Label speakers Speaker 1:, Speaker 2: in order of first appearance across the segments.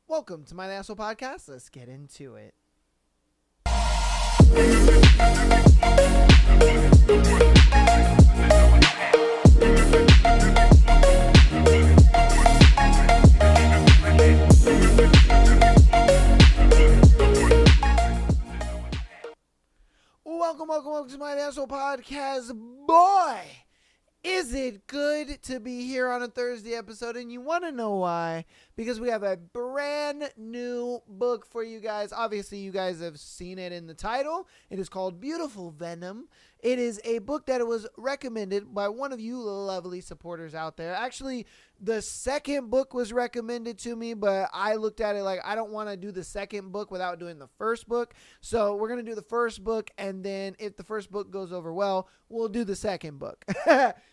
Speaker 1: Welcome to my Asshole Podcast. Let's get into it. Welcome to my Asshole Podcast. Boy, is it good to be here on a Thursday episode, and you want to know why? Because we have a brand new book for you guys. Obviously, you guys have seen it in the title. It is called Beautiful Venom. It is a book that was recommended by one of you lovely supporters out there. Actually, the second book was recommended to me, but I looked at it like I don't want to do the second book without doing the first book. So we're going to do the first book, and then if the first book goes over well, we'll do the second book.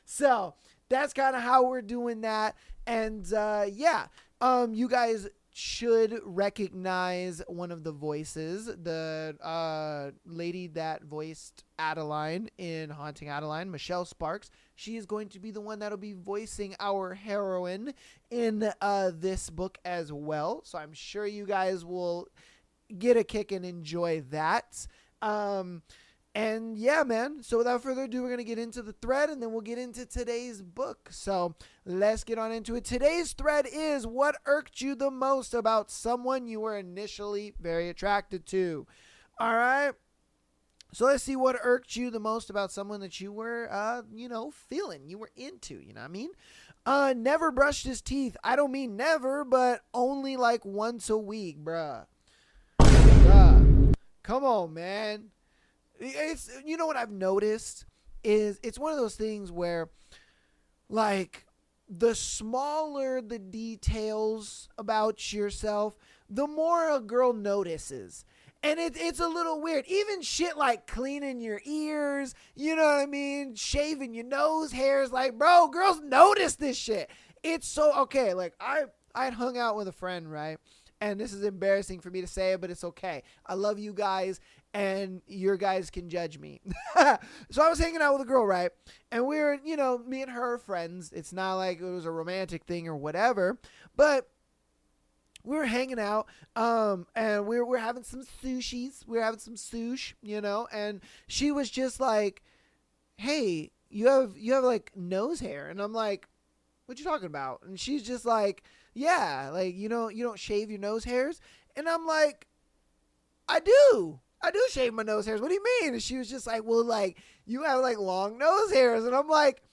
Speaker 1: So that's kind of how we're doing that. And you guys should recognize one of the voices, the lady that voiced Adeline in Haunting Adeline, Michelle Sparks. She is going to be the one that'll be voicing our heroine in this book as well. So I'm sure you guys will get a kick and enjoy that. And yeah, man. So without further ado, we're going to get into the thread and then we'll get into today's book. So let's get on into it. Today's thread is what irked you the most about someone you were initially very attracted to. All right. So let's see what irked you the most about someone that you were, feeling, you were into, you know what I mean? Never brushed his teeth. I don't mean never, but only like once a week, bruh. Come on, man. It's, you know what I've noticed is it's one of those things where, like, the smaller the details about yourself, the more a girl notices. And it's a little weird. Even shit like cleaning your ears, you know what I mean? Shaving your nose hairs. Like, bro, girls notice this shit. It's so, okay, like, I had hung out with a friend, right? And this is embarrassing for me to say it, but it's okay. I love you guys, and your guys can judge me. So I was hanging out with a girl, right? And we were, me and her friends. It's not like it was a romantic thing or whatever, but we were hanging out, and we were having some sushis. We were having some sush, and she was just like, hey, you have like nose hair. And I'm like, what you talking about? And she's just like, yeah, like, you don't shave your nose hairs. And I'm like, I do shave my nose hairs. What do you mean? And she was just like, well, like, you have like long nose hairs. And I'm like,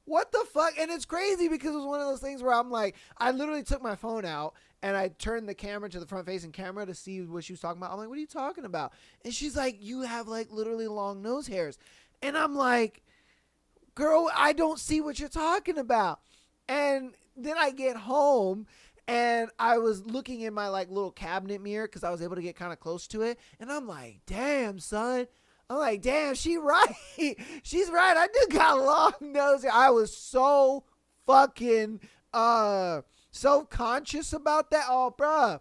Speaker 1: what the fuck? And it's crazy because it was one of those things where I'm like, I literally took my phone out and I turned the camera to the front facing camera to see what she was talking about. I'm like, what are you talking about? And she's like, you have like literally long nose hairs. And I'm like, girl, I don't see what you're talking about. And then I get home and I was looking in my like little cabinet mirror because I was able to get kind of close to it. And I'm like, damn, son. I'm like, damn, she's right. She's right. I do got long nose hair. I was so fucking self-conscious about that. Oh, bruh.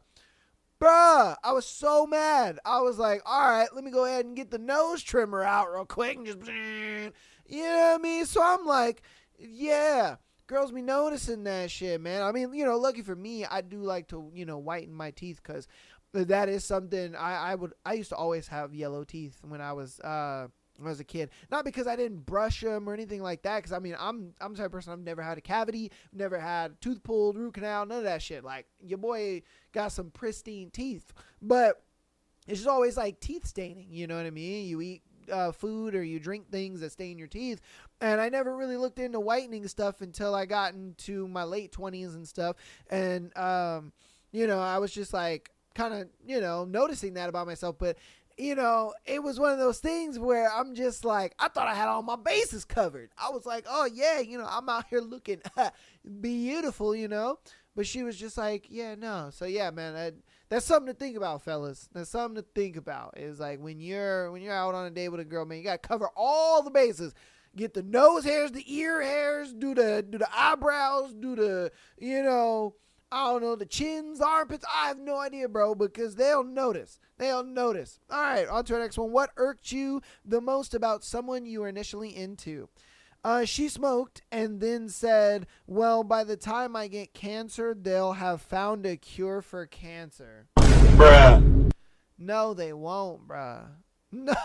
Speaker 1: I was so mad. I was like, all right, let me go ahead and get the nose trimmer out real quick and just, you know what I mean? So I'm like, yeah. Girls be noticing that shit, man. I mean, lucky for me, I do like to, whiten my teeth because that is something I used to always have yellow teeth when I was a kid. Not because I didn't brush them or anything like that. Because I mean, I'm the type of person, I've never had a cavity, never had tooth pulled, root canal, none of that shit. Like, your boy got some pristine teeth, but it's just always like teeth staining. You know what I mean? You eat food or you drink things that stain your teeth, and I never really looked into whitening stuff until I got into my late 20s and stuff. And I was just like kind of noticing that about myself. But it was one of those things where I'm just like, I thought I had all my bases covered. I was like, oh yeah, I'm out here looking beautiful, but she was just like, yeah, no. So yeah, man, that's something to think about, fellas. That's something to think about. Is like when you're out on a date with a girl, man, you gotta cover all the bases. Get the nose hairs, the ear hairs, do the eyebrows, do the I don't know, the chins, armpits. I have no idea, bro, because they'll notice. All right, on to our next one. What irked you the most about someone you were initially into? She smoked and then said, well, by the time I get cancer, they'll have found a cure for cancer.
Speaker 2: Bruh.
Speaker 1: No, they won't, bruh. No,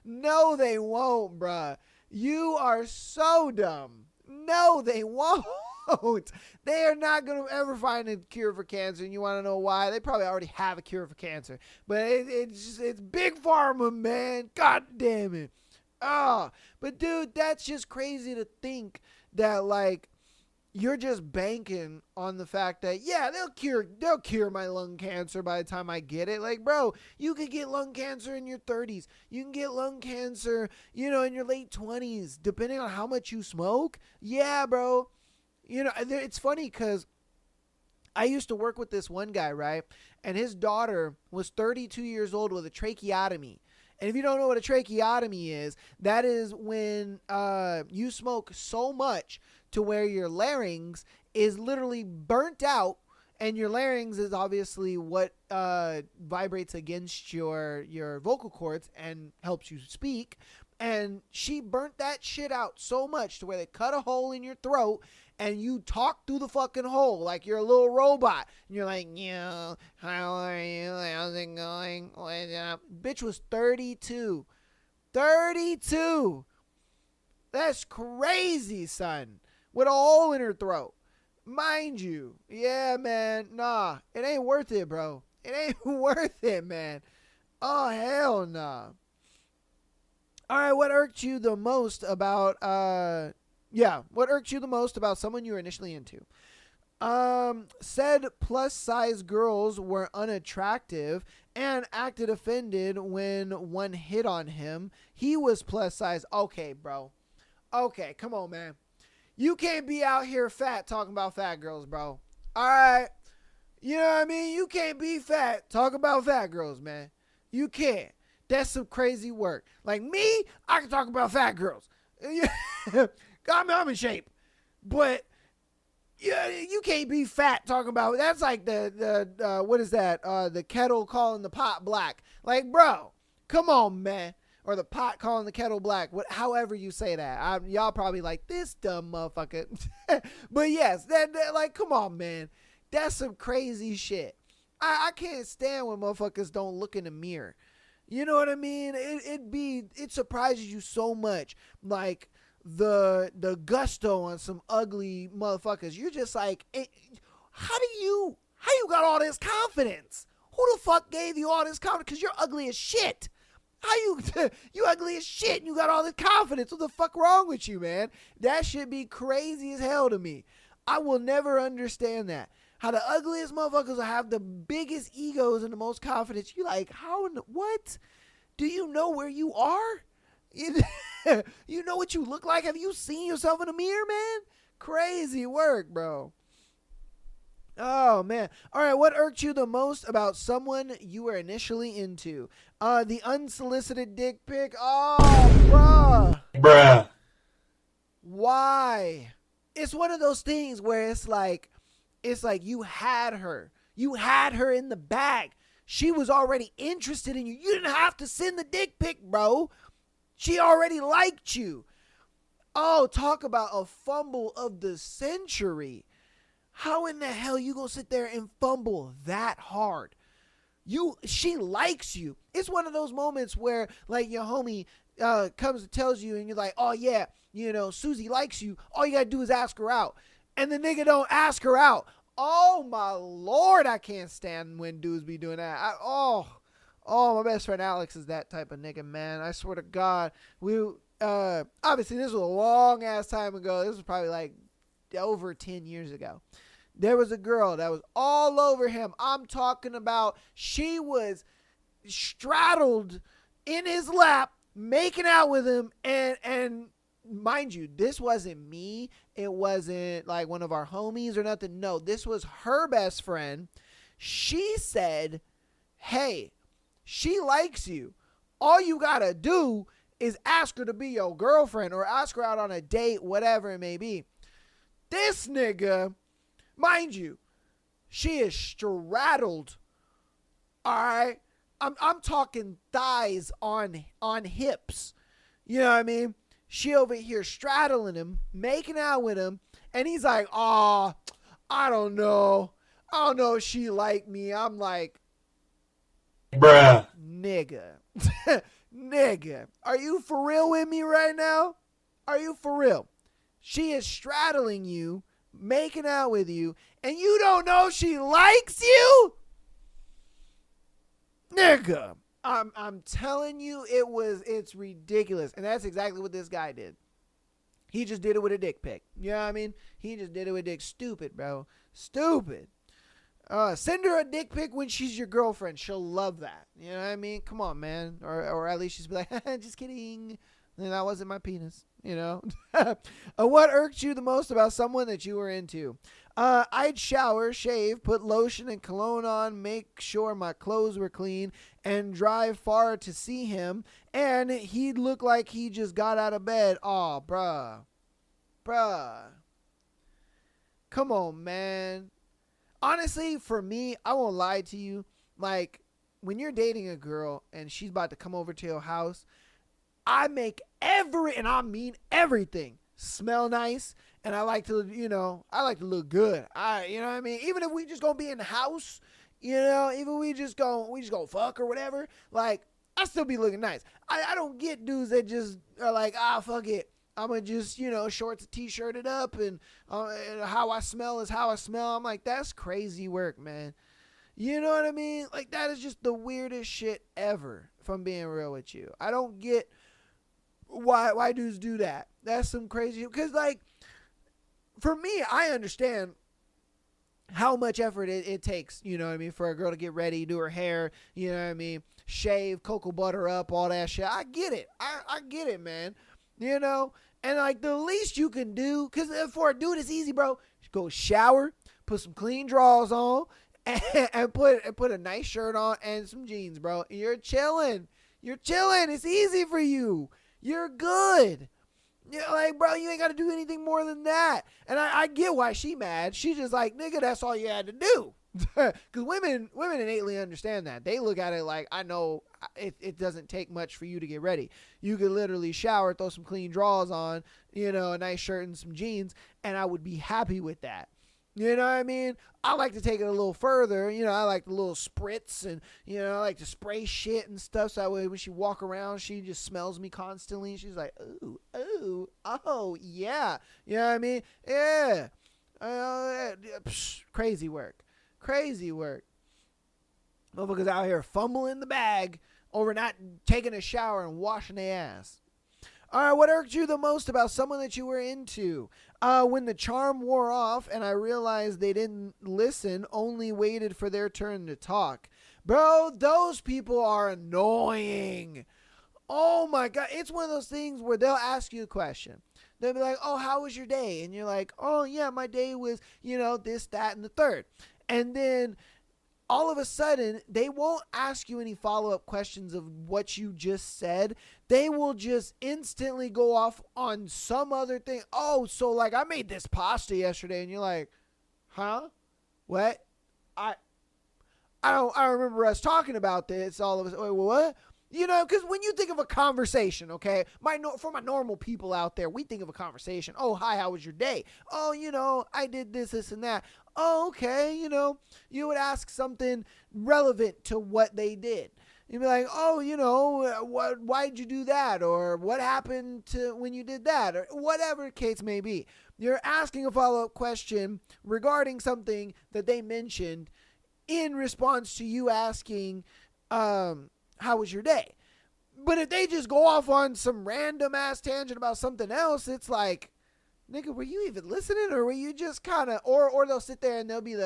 Speaker 1: no, they won't, bruh. You are so dumb. No, they won't. They are not going to ever find a cure for cancer. And you want to know why? They probably already have a cure for cancer. But it's big pharma, man. God damn it. But dude, that's just crazy to think that, like, you're just banking on the fact that, yeah, they'll cure my lung cancer by the time I get it. Like, bro, you could get lung cancer in your 30s. You can get lung cancer, in your late 20s, depending on how much you smoke. Yeah, bro. It's funny because I used to work with this one guy, right? And his daughter was 32 years old with a tracheotomy. And if you don't know what a tracheotomy is, that is when you smoke so much to where your larynx is literally burnt out, and your larynx is obviously what vibrates against your vocal cords and helps you speak. And she burnt that shit out so much to where they cut a hole in your throat and you talk through the fucking hole like you're a little robot. And you're like, yeah, how are you? How's it going? What's up? Bitch was 32. 32. That's crazy, son. With a hole in her throat. Mind you. Yeah, man. Nah. It ain't worth it, bro. It ain't worth it, man. Oh, hell nah. All right, what irked you the most about someone you were initially into? Said plus size girls were unattractive and acted offended when one hit on him. He was plus size. Okay, bro. Okay, come on, man. You can't be out here fat talking about fat girls, bro. All right. You know what I mean? You can't be fat talking about fat girls, man. You can't. That's some crazy work. Like me, I can talk about fat girls. I'm in shape. But you can't be fat talking about, that's like the what is that? The kettle calling the pot black. Like, bro, come on, man. Or the pot calling the kettle black. However you say that. Y'all probably like, this dumb motherfucker. But yes, that like, come on, man. That's some crazy shit. I can't stand when motherfuckers don't look in the mirror. You know what I mean? It surprises you so much. Like the gusto on some ugly motherfuckers. You're just like, how you got all this confidence? Who the fuck gave you all this confidence? Because you're ugly as shit. How you ugly as shit and you got all this confidence? What the fuck wrong with you, man? That should be crazy as hell to me. I will never understand that. How the ugliest motherfuckers will have the biggest egos and the most confidence. You like, what? Do you know where you are? You know what you look like? Have you seen yourself in the mirror, man? Crazy work, bro. Oh, man. All right, what irked you the most about someone you were initially into? The unsolicited dick pic. Oh,
Speaker 2: Bruh.
Speaker 1: Why? It's one of those things where it's like you had her. You had her in the bag. She was already interested in you. You didn't have to send the dick pic, bro. She already liked you. Oh, talk about a fumble of the century. How in the hell you gonna sit there and fumble that hard? She likes you. It's one of those moments where, like, your homie comes and tells you and you're like, oh yeah, Susie likes you. All you gotta do is ask her out. And the nigga don't ask her out. Oh my Lord, I can't stand when dudes be doing that. My best friend Alex is that type of nigga, man. I swear to God. Obviously this was a long ass time ago. This was probably like over 10 years ago. There was a girl that was all over him. I'm talking about, she was straddled in his lap, making out with him, and mind you, this wasn't me. It wasn't like one of our homies or nothing. No, this was her best friend. She said, hey, she likes you. All you gotta do is ask her to be your girlfriend or ask her out on a date, whatever it may be. This nigga, mind you, she is straddled. All right, I'm talking thighs on hips. You know what I mean? She over here straddling him, making out with him, and he's like, "Oh, I don't know. I don't know if she like me." I'm like,
Speaker 2: Bruh.
Speaker 1: nigga, nigga, are you for real with me right now? Are you for real? She is straddling you, making out with you, and you don't know she likes you? Nigga, I'm telling you, it's ridiculous. And that's exactly what this guy did. He just did it with a dick pic. You know what I mean? He just did it with dick. Stupid, bro. Stupid. Send her a dick pic when she's your girlfriend. She'll love that. You know what I mean? Come on, man. Or at least she's be like, just kidding. And that wasn't my penis. You know? What irked you the most about someone that you were into? I'd shower, shave, put lotion and cologne on, make sure my clothes were clean, and drive far to see him, and he'd look like he just got out of bed. Aw, bruh. Come on, man. Honestly, for me, I won't lie to you. Like, when you're dating a girl and she's about to come over to your house, I make and I mean everything, smell nice. And I like to look good. You know what I mean? Even if we just gonna be in the house, even we just gonna fuck or whatever, like, I still be looking nice. I don't get dudes that just are like, fuck it, I'm gonna just, shorts and t-shirt it up and how I smell is how I smell. I'm like, that's crazy work, man. You know what I mean? Like, that is just the weirdest shit ever, if I'm being real with you. I don't get why dudes do that. That's some crazy, because, like, for me, I understand how much effort it takes, you know what I mean, for a girl to get ready, do her hair, you know what I mean, shave, cocoa butter up, all that shit. I get it. I get it, man. And, like, the least you can do, because for a dude, it's easy, bro. Go shower, put some clean drawers on, and put a nice shirt on and some jeans, bro. And you're chilling. It's easy for you. You're good. Like, bro, you ain't got to do anything more than that. And I get why she mad. She just like, nigga, that's all you had to do. Because women innately understand that. They look at it like, I know it doesn't take much for you to get ready. You could literally shower, throw some clean drawers on, a nice shirt and some jeans, and I would be happy with that. You know what I mean? I like to take it a little further. I like the little spritz and, I like to spray shit and stuff. So that way when she walk around, she just smells me constantly. She's like, ooh, oh, yeah. You know what I mean? Yeah. Crazy work. Motherfuckers out here fumbling the bag over not taking a shower and washing their ass. All right, what irked you the most about someone that you were into? When the charm wore off and I realized they didn't listen, only waited for their turn to talk. Bro, those people are annoying. Oh my God. It's one of those things where they'll ask you a question. They'll be like, oh, how was your day? And you're like, oh yeah, my day was, this, that, and the third. And then all of a sudden, they won't ask you any follow-up questions of what you just said. They will just instantly go off on some other thing. Oh, so like I made this pasta yesterday, and you're like, huh? What? I don't remember us talking about this. All of us. Wait, what? Because when you think of a conversation, okay, for my normal people out there, we think of a conversation. Oh, hi, how was your day? Oh, I did this, and that. Oh, okay, you would ask something relevant to what they did. You'd be like, oh, why'd you do that? Or what happened to when you did that? Or whatever the case may be. You're asking a follow-up question regarding something that they mentioned in response to you asking, how was your day? But if they just go off on some random ass tangent about something else, it's like, nigga, were you even listening, or were you just kind of, or they'll sit there and they'll be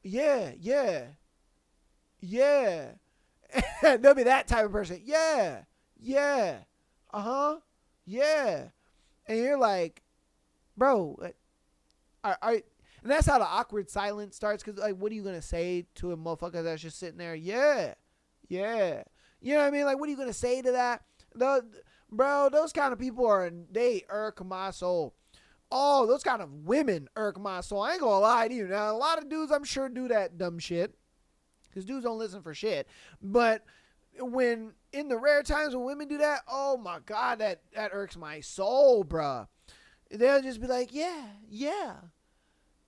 Speaker 1: yeah. They'll be that type of person. Yeah. Yeah. And you're like, bro, and that's how the awkward silence starts. Because, like, what are you going to say to a motherfucker that's just sitting there? Yeah. You know what I mean? Like, what are you going to say to that? Bro, those kind of people they irk my soul. Oh, those kind of women irk my soul. I ain't going to lie to you. Now, a lot of dudes, I'm sure, do that dumb shit. Because dudes don't listen for shit. But when in the rare times when women do that, oh my God, that irks my soul, bruh. They'll just be like, yeah, yeah.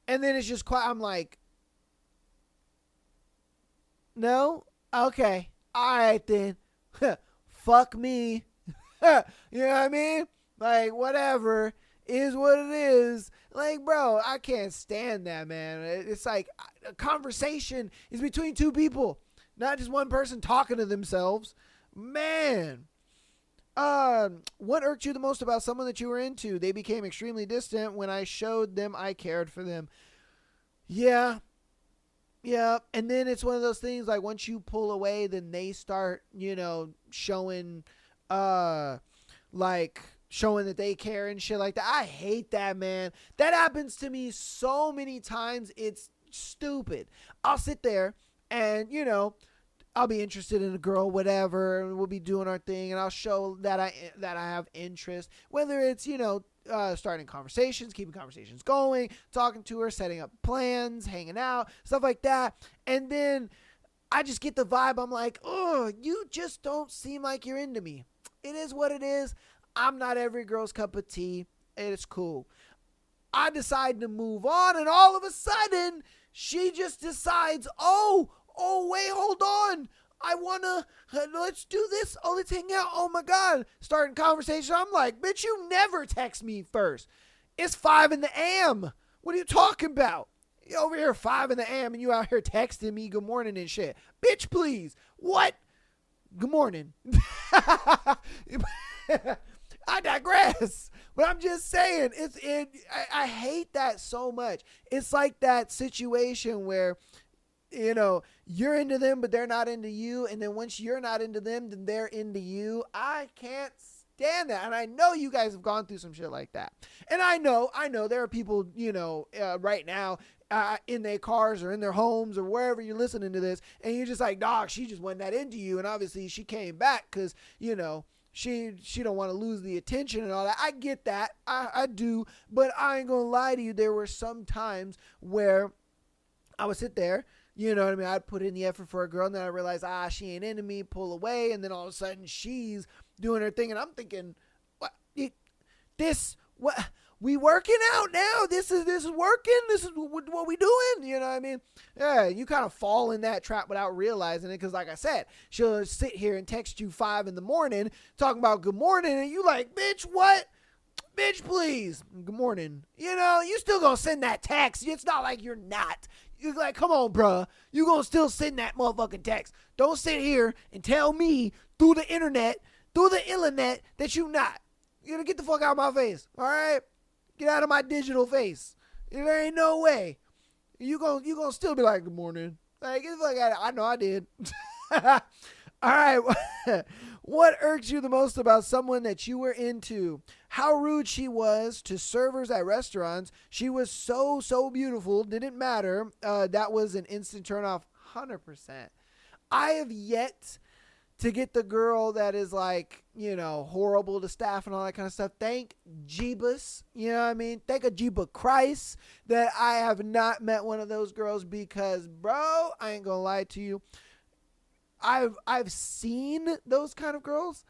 Speaker 1: And then it's just quiet. I'm like, no? Okay. All right then. Fuck me. You know what I mean? Like, whatever is what it is. Like, bro, I can't stand that, man. It's like a conversation is between two people, not just one person talking to themselves. Man. What irked you the most about someone that you were into? They became extremely distant when I showed them I cared for them. Yeah. Yeah. And then it's one of those things like once you pull away, then they start, showing, showing that they care and shit like that. I hate that, man. That happens to me so many times. It's stupid. I'll sit there and, I'll be interested in a girl, whatever, and we'll be doing our thing, and I'll show that I have interest, whether it's, starting conversations, keeping conversations going, talking to her, setting up plans, hanging out, stuff like that. And then I just get the vibe. I'm like, oh, you just don't seem like you're into me. It is what it is. I'm not every girl's cup of tea. It's cool. I decide to move on, and all of a sudden, she just decides, oh, wait, hold on. I want to, let's do this. Oh, let's hang out. Oh, my God. Starting conversation. I'm like, bitch, you never text me first. It's 5 a.m. What are you talking about? You over here 5 a.m. and you out here texting me good morning and shit. Bitch, please. What? Good morning. I digress. But I'm just saying, I hate that so much. It's like that situation where, you're into them, but they're not into you. And then once you're not into them, then they're into you. I can't stand that. And I know you guys have gone through some shit like that. And I know there are people, right now, in their cars or in their homes or wherever you're listening to this. And you're just like, dog, she just wasn't that into you. And obviously she came back because, she don't want to lose the attention and all that. I get that. I do. But I ain't going to lie to you. There were some times where I would sit there, you know what I mean? I'd put in the effort for a girl, and then I realized, she ain't into me, pull away, and then all of a sudden she's doing her thing, and I'm thinking, what? We working out now? This is working? This is what we doing? You know what I mean? Yeah, you kind of fall in that trap without realizing it, because like I said, she'll sit here and text you 5 a.m. talking about good morning, and you like, bitch, what? Bitch, please. Good morning. You still gonna send that text. It's not like you're not. You're like, come on, bruh. You gonna still send that motherfucking text. Don't sit here and tell me through the internet, that you not. You're gonna get the fuck out of my face, all right? Get out of my digital face. There ain't no way. You gonna still be like, good morning. Like, get the fuck out of it. I know I did. All right. What irks you the most about someone that you were into? How rude she was to servers at restaurants. She was so beautiful. Didn't matter. That was an instant turn off. 100%. I have yet to get the girl that is like, horrible to staff and all that kind of stuff. Thank Jeebus. You know what I mean? Thank a Jeeba Christ that I have not met one of those girls, because, bro, I ain't gonna lie to you. I've seen those kind of girls.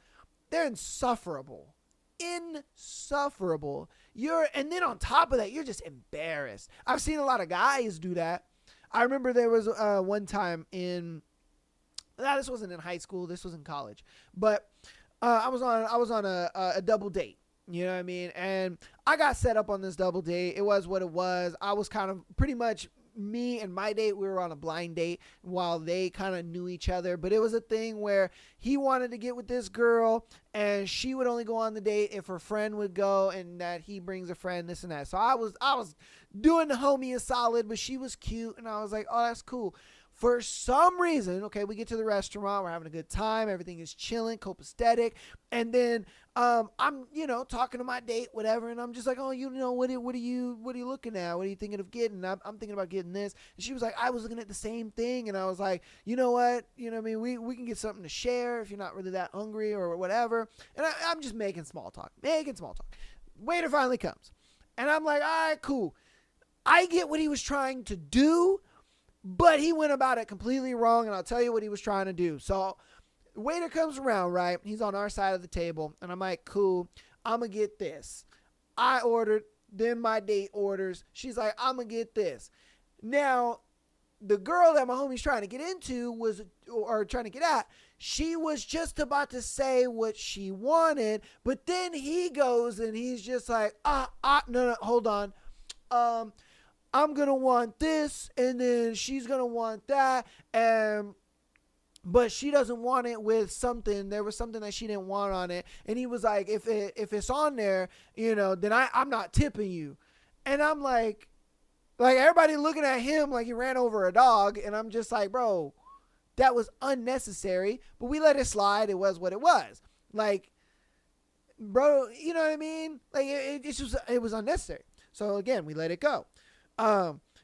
Speaker 1: They're insufferable. Insufferable. And then on top of that, you're just embarrassed. I've seen a lot of guys do that. I remember there was one time this wasn't in high school, this was in college, but I was on a double date. You know what I mean? And I got set up on this double date. It was what it was. I was kind of pretty much, me and my date, we were on a blind date while they kind of knew each other. But it was a thing where he wanted to get with this girl, and she would only go on the date if her friend would go, and that he brings a friend, this and that. So I was doing the homie a solid, but she was cute, and I was like, oh, that's cool. For some reason, okay, we get to the restaurant, we're having a good time, everything is chilling, copacetic, and then I'm, talking to my date, whatever, and I'm just like, oh, what are you looking at? What are you thinking of getting? I'm thinking about getting this. And she was like, I was looking at the same thing, and I was like, you know what? You know what I mean? We can get something to share if you're not really that hungry or whatever. And I'm just making small talk. Waiter finally comes, and I'm like, all right, cool. I get what he was trying to do, but he went about it completely wrong, and I'll tell you what he was trying to do. So Waiter comes around, right? He's on our side of the table, and I'm like, cool, I'm going to get this. I ordered, then my date orders. She's like, I'm going to get this. Now, the girl that my homie's trying to get into or trying to get at, she was just about to say what she wanted, but then he goes and he's just like, no, hold on. I'm going to want this, and then she's going to want that, but she doesn't want it with something. There was something that she didn't want on it. And he was like, if it's on there, then I'm not tipping you. And I'm like everybody looking at him like he ran over a dog. And I'm just like, bro, that was unnecessary. But we let it slide. It was what it was. Like, bro, you know what I mean? Like, it was unnecessary. So again, we let it go.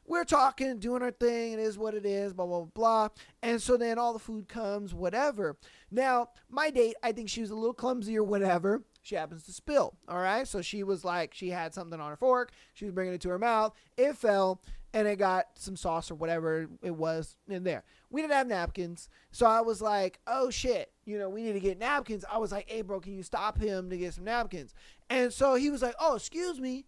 Speaker 1: We're talking, doing our thing. It is what it is, blah, blah, blah. And so then all the food comes, whatever. Now, my date, I think she was a little clumsy or whatever. She happens to spill, all right? So she was like, she had something on her fork. She was bringing it to her mouth. It fell, and it got some sauce or whatever it was in there. We didn't have napkins. So I was like, oh, shit. We need to get napkins. I was like, hey, bro, can you stop him to get some napkins? And so he was like, oh, excuse me.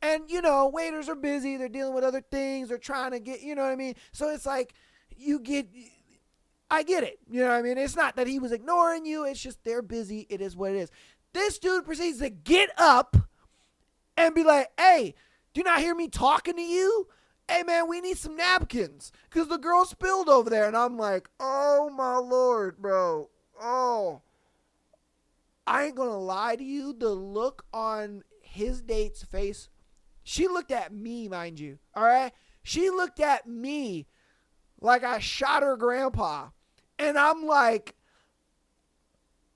Speaker 1: And, waiters are busy. They're dealing with other things. They're trying to get, you know what I mean? So it's like, I get it. You know what I mean? It's not that he was ignoring you. It's just they're busy. It is what it is. This dude proceeds to get up and be like, hey, do you not hear me talking to you? Hey, man, we need some napkins because the girl spilled over there. And I'm like, oh, my Lord, bro. Oh, I ain't going to lie to you. The look on his date's face, she looked at me, mind you, all right? She looked at me like I shot her grandpa. And I'm like,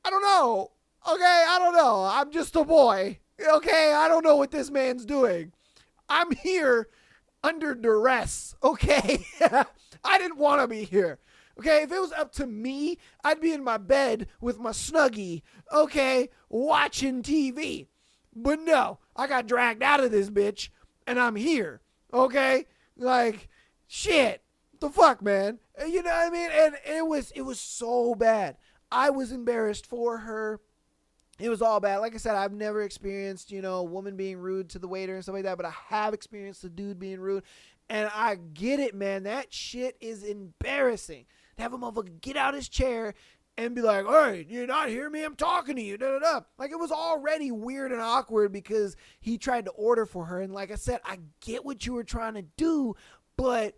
Speaker 1: I don't know. Okay, I don't know. I'm just a boy. Okay, I don't know what this man's doing. I'm here under duress, okay? I didn't want to be here. Okay, if it was up to me, I'd be in my bed with my Snuggie, okay, watching TV. But no, I got dragged out of this bitch, and I'm here, okay? Like, shit, the fuck, man? You know what I mean? And it was so bad. I was embarrassed for her. It was all bad. Like I said, I've never experienced, a woman being rude to the waiter and stuff like that, but I have experienced a dude being rude, and I get it, man. That shit is embarrassing. To have a motherfucker get out his chair and be like, hey, you not hear me? I'm talking to you. Da, da, da. Like, it was already weird and awkward because he tried to order for her. And like I said, I get what you were trying to do, but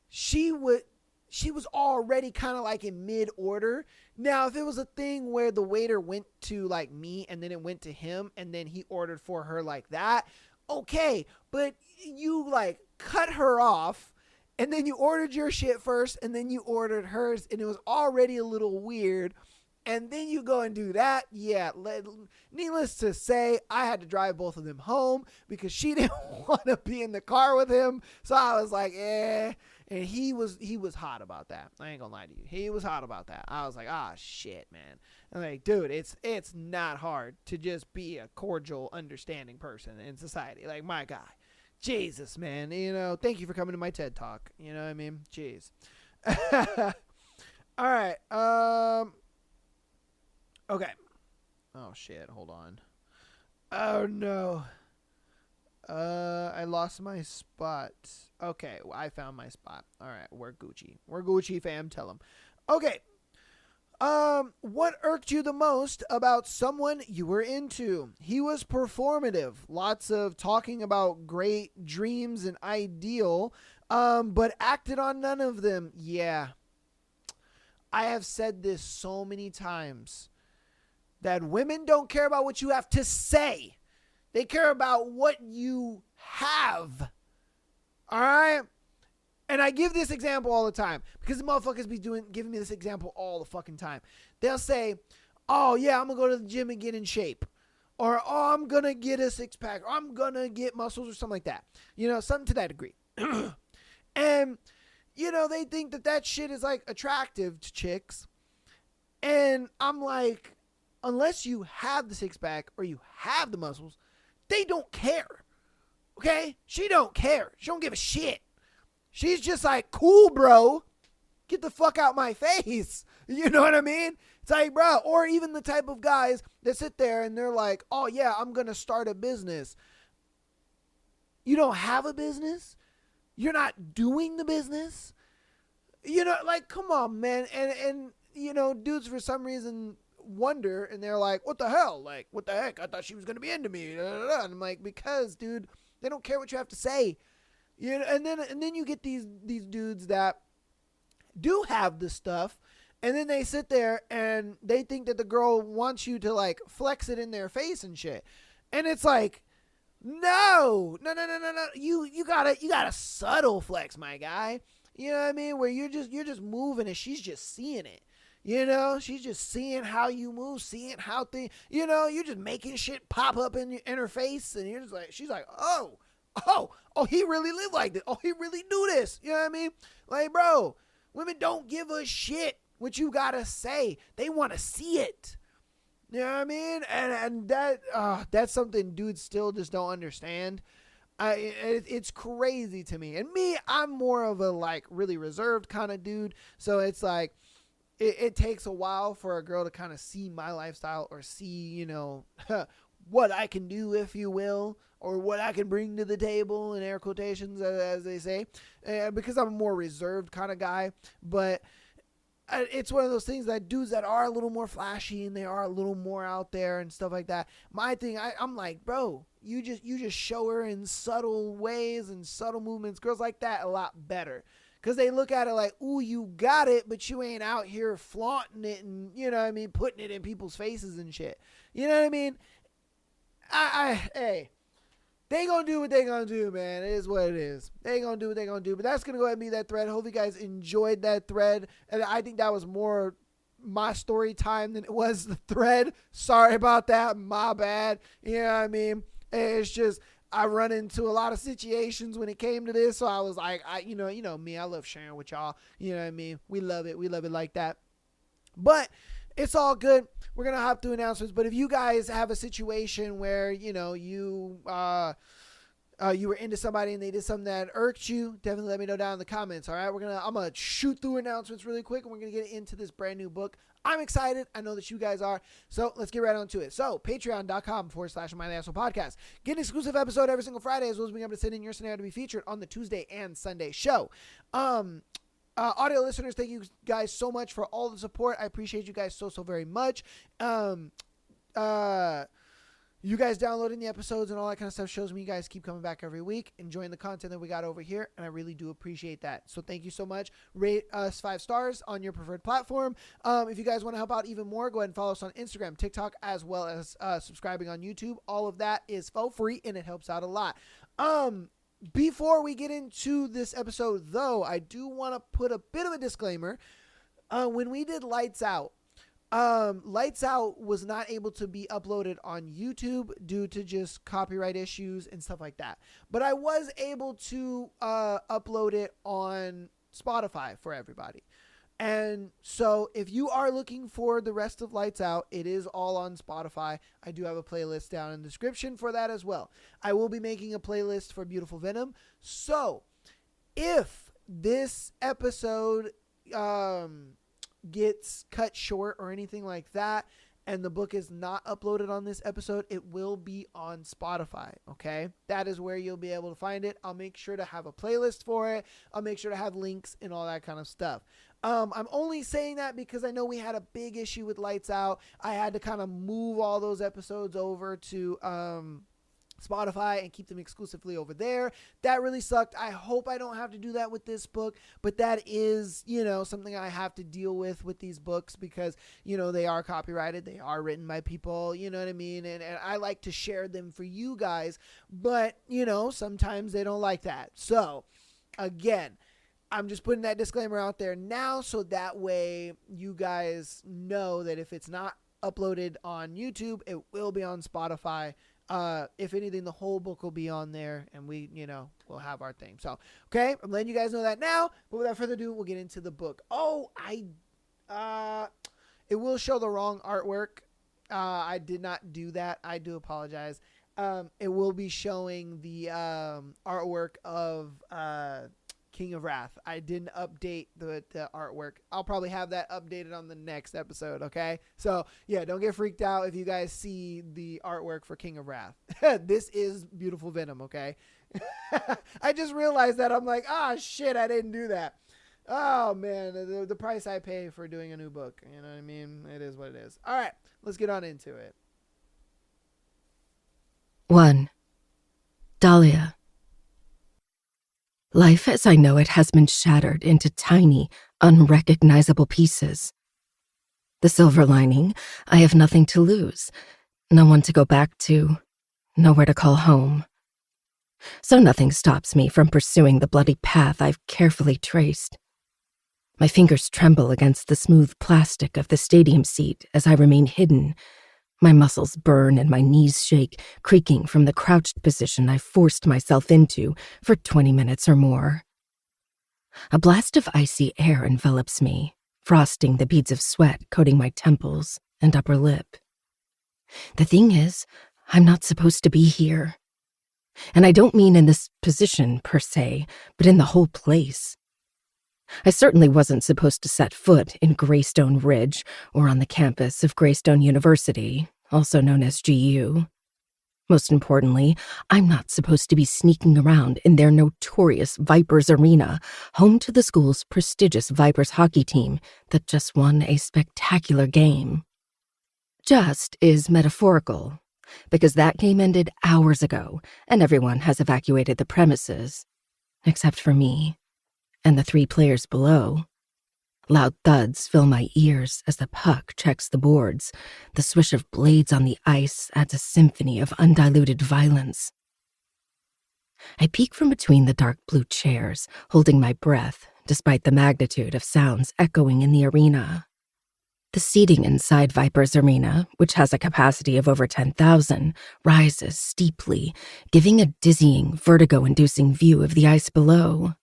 Speaker 1: she was already kind of like in mid-order. Now, if it was a thing where the waiter went to like me and then it went to him and then he ordered for her like that, okay. But you like cut her off. And then you ordered your shit first, and then you ordered hers, and it was already a little weird. And then you go and do that. Yeah, needless to say, I had to drive both of them home because she didn't want to be in the car with him. So I was like, eh. And he was hot about that. I ain't gonna lie to you. He was hot about that. I was like, shit, man. I'm like, dude, it's not hard to just be a cordial, understanding person in society. Like, my guy. Jesus, man, thank you for coming to my TED Talk. You know what I mean? Jeez. All right. Okay. Oh, shit. Hold on. Oh, no. I lost my spot. Okay. Well, I found my spot. All right. We're Gucci. We're Gucci, fam. Tell them. Okay. What irked you the most about someone you were into? He was performative. Lots of talking about great dreams and ideal, but acted on none of them. Yeah. I have said this so many times that women don't care about what you have to say. They care about what you have. All right? And I give this example all the time because the motherfuckers be giving me this example all the fucking time. They'll say, oh, yeah, I'm going to go to the gym and get in shape. Or, oh, I'm going to get a six-pack. Or I'm going to get muscles or something like that. Something to that degree. And, they think that shit is, like, attractive to chicks. And I'm like, unless you have the six-pack or you have the muscles, they don't care. Okay? She don't care. She don't give a shit. She's just like, cool, bro. get the fuck out my face. You know what I mean? It's like, bro, or even the type of guys that sit there and they're like, oh yeah, I'm going to start a business. You don't have a business. You're not doing the business. You know, like, come on, man. And you know, dudes for some reason wonder and they're like, what the hell? Like, what the heck? I thought she was going to be into me. And I'm like, because, dude, they don't care what you have to say. You know, and then you get these dudes that do have the stuff, and then they sit there and they think that the girl wants you to like flex it in their face and shit. And it's like, no. You gotta subtle flex, my guy. You know what I mean? Where you're just moving and she's just seeing it. You know, she's just seeing how you move, seeing how things, you know, you're just making shit pop up in her face, and you're just like, she's like, oh, he really lived like this. Oh, he really do this. You know what I mean? Like, bro, women don't give a shit what you gotta say. They want to see it. You know what I mean? And that's something dudes still just don't understand. It's crazy to me. And me, I'm more of a like really reserved kind of dude. So it's like, it takes a while for a girl to kind of see my lifestyle or see, you know, what I can do, if you will, or what I can bring to the table, in air quotations, as they say, because I'm a more reserved kind of guy. But it's one of those things that dudes that are a little more flashy and they are a little more out there and stuff like that. My thing, I'm like, bro, you just show her in subtle ways and subtle movements. Girls like that a lot better. Because they look at it like, ooh, you got it, but you ain't out here flaunting it and, you know what I mean, putting it in people's faces and shit. You know what I mean? Hey, they gonna do what they gonna do, man. It is what it is. They gonna do what they gonna do. But that's gonna go ahead and be that thread. Hope you guys enjoyed that thread. And I think that was more my story time than it was the thread. Sorry about that. My bad. You know what I mean? It's just, I run into a lot of situations when it came to this. So I was like, you know me, I love sharing with y'all. You know what I mean? We love it. We love it like that. But it's all good. We're going to hop through announcements. But if you guys have a situation where, you know, you were into somebody and they did something that irked you, definitely let me know down in the comments. All right. I'm going to shoot through announcements really quick and we're going to get into this brand new book. I'm excited. I know that you guys are. So let's get right on to it. So patreon.com/MyLastPodcast. Get an exclusive episode every single Friday, as well as being able to send in your scenario to be featured on the Tuesday and Sunday show. Audio listeners, thank you guys so much for all the support. I appreciate you guys so very much. You guys downloading the episodes and all that kind of stuff shows me you guys keep coming back every week, enjoying the content that we got over here, and I really do appreciate that. So thank you so much. Rate us 5 stars on your preferred platform. If you guys want to help out even more, go ahead and follow us on Instagram, TikTok, as well as subscribing on YouTube. All of that is for free, and it helps out a lot. Before we get into this episode, though, I do want to put a bit of a disclaimer. When we did Lights Out, Lights Out was not able to be uploaded on YouTube due to just copyright issues and stuff like that. But I was able to upload it on Spotify for everybody. And so if you are looking for the rest of Lights Out, it is all on Spotify. I do have a playlist down in the description for that as well. I will be making a playlist for Beautiful Venom. So if this episode gets cut short or anything like that, and the book is not uploaded on this episode, it will be on Spotify, okay? That is where you'll be able to find it. I'll make sure to have a playlist for it. I'll make sure to have links and all that kind of stuff. I'm only saying that because I know we had a big issue with Lights Out. I had to kind of move all those episodes over to Spotify and keep them exclusively over there. That really sucked. I hope I don't have to do that with this book, but that is, you know, something I have to deal with these books because, you know, they are copyrighted. They are written by people, you know what I mean? And I like to share them for you guys, but, you know, sometimes they don't like that. So, again, I'm just putting that disclaimer out there now so that way you guys know that if it's not uploaded on YouTube, it will be on Spotify. If anything, the whole book will be on there and we, you know, we'll have our thing. So, okay, I'm letting you guys know that now, but without further ado, we'll get into the book. Oh, it will show the wrong artwork. I did not do that. I do apologize. It will be showing the artwork of King of Wrath. I didn't update the artwork. I'll probably have that updated on the next episode, okay? So, yeah, don't get freaked out if you guys see the artwork for King of Wrath. This is beautiful Venom, okay? I just realized that. I'm like, shit, I didn't do that. Oh, man, the price I pay for doing a new book. You know what I mean? It is what it is. All right, let's get on into it.
Speaker 3: 1. Dahlia. Life as I know it has been shattered into tiny, unrecognizable pieces. The silver lining, I have nothing to lose, no one to go back to, nowhere to call home. So nothing stops me from pursuing the bloody path I've carefully traced. My fingers tremble against the smooth plastic of the stadium seat as I remain hidden. My muscles burn and my knees shake, creaking from the crouched position I've forced myself into for 20 minutes or more. A blast of icy air envelops me, frosting the beads of sweat coating my temples and upper lip. The thing is, I'm not supposed to be here. And I don't mean in this position per se, but in the whole place. I certainly wasn't supposed to set foot in Greystone Ridge or on the campus of Greystone University, also known as GU. Most importantly, I'm not supposed to be sneaking around in their notorious Vipers Arena, home to the school's prestigious Vipers hockey team that just won a spectacular game. Just is metaphorical, because that game ended hours ago and everyone has evacuated the premises, except for me and the 3 players below. Loud thuds fill my ears as the puck checks the boards. The swish of blades on the ice adds a symphony of undiluted violence. I peek from between the dark blue chairs, holding my breath, despite the magnitude of sounds echoing in the arena. The seating inside Vipers Arena, which has a capacity of over 10,000, rises steeply, giving a dizzying, vertigo-inducing view of the ice below.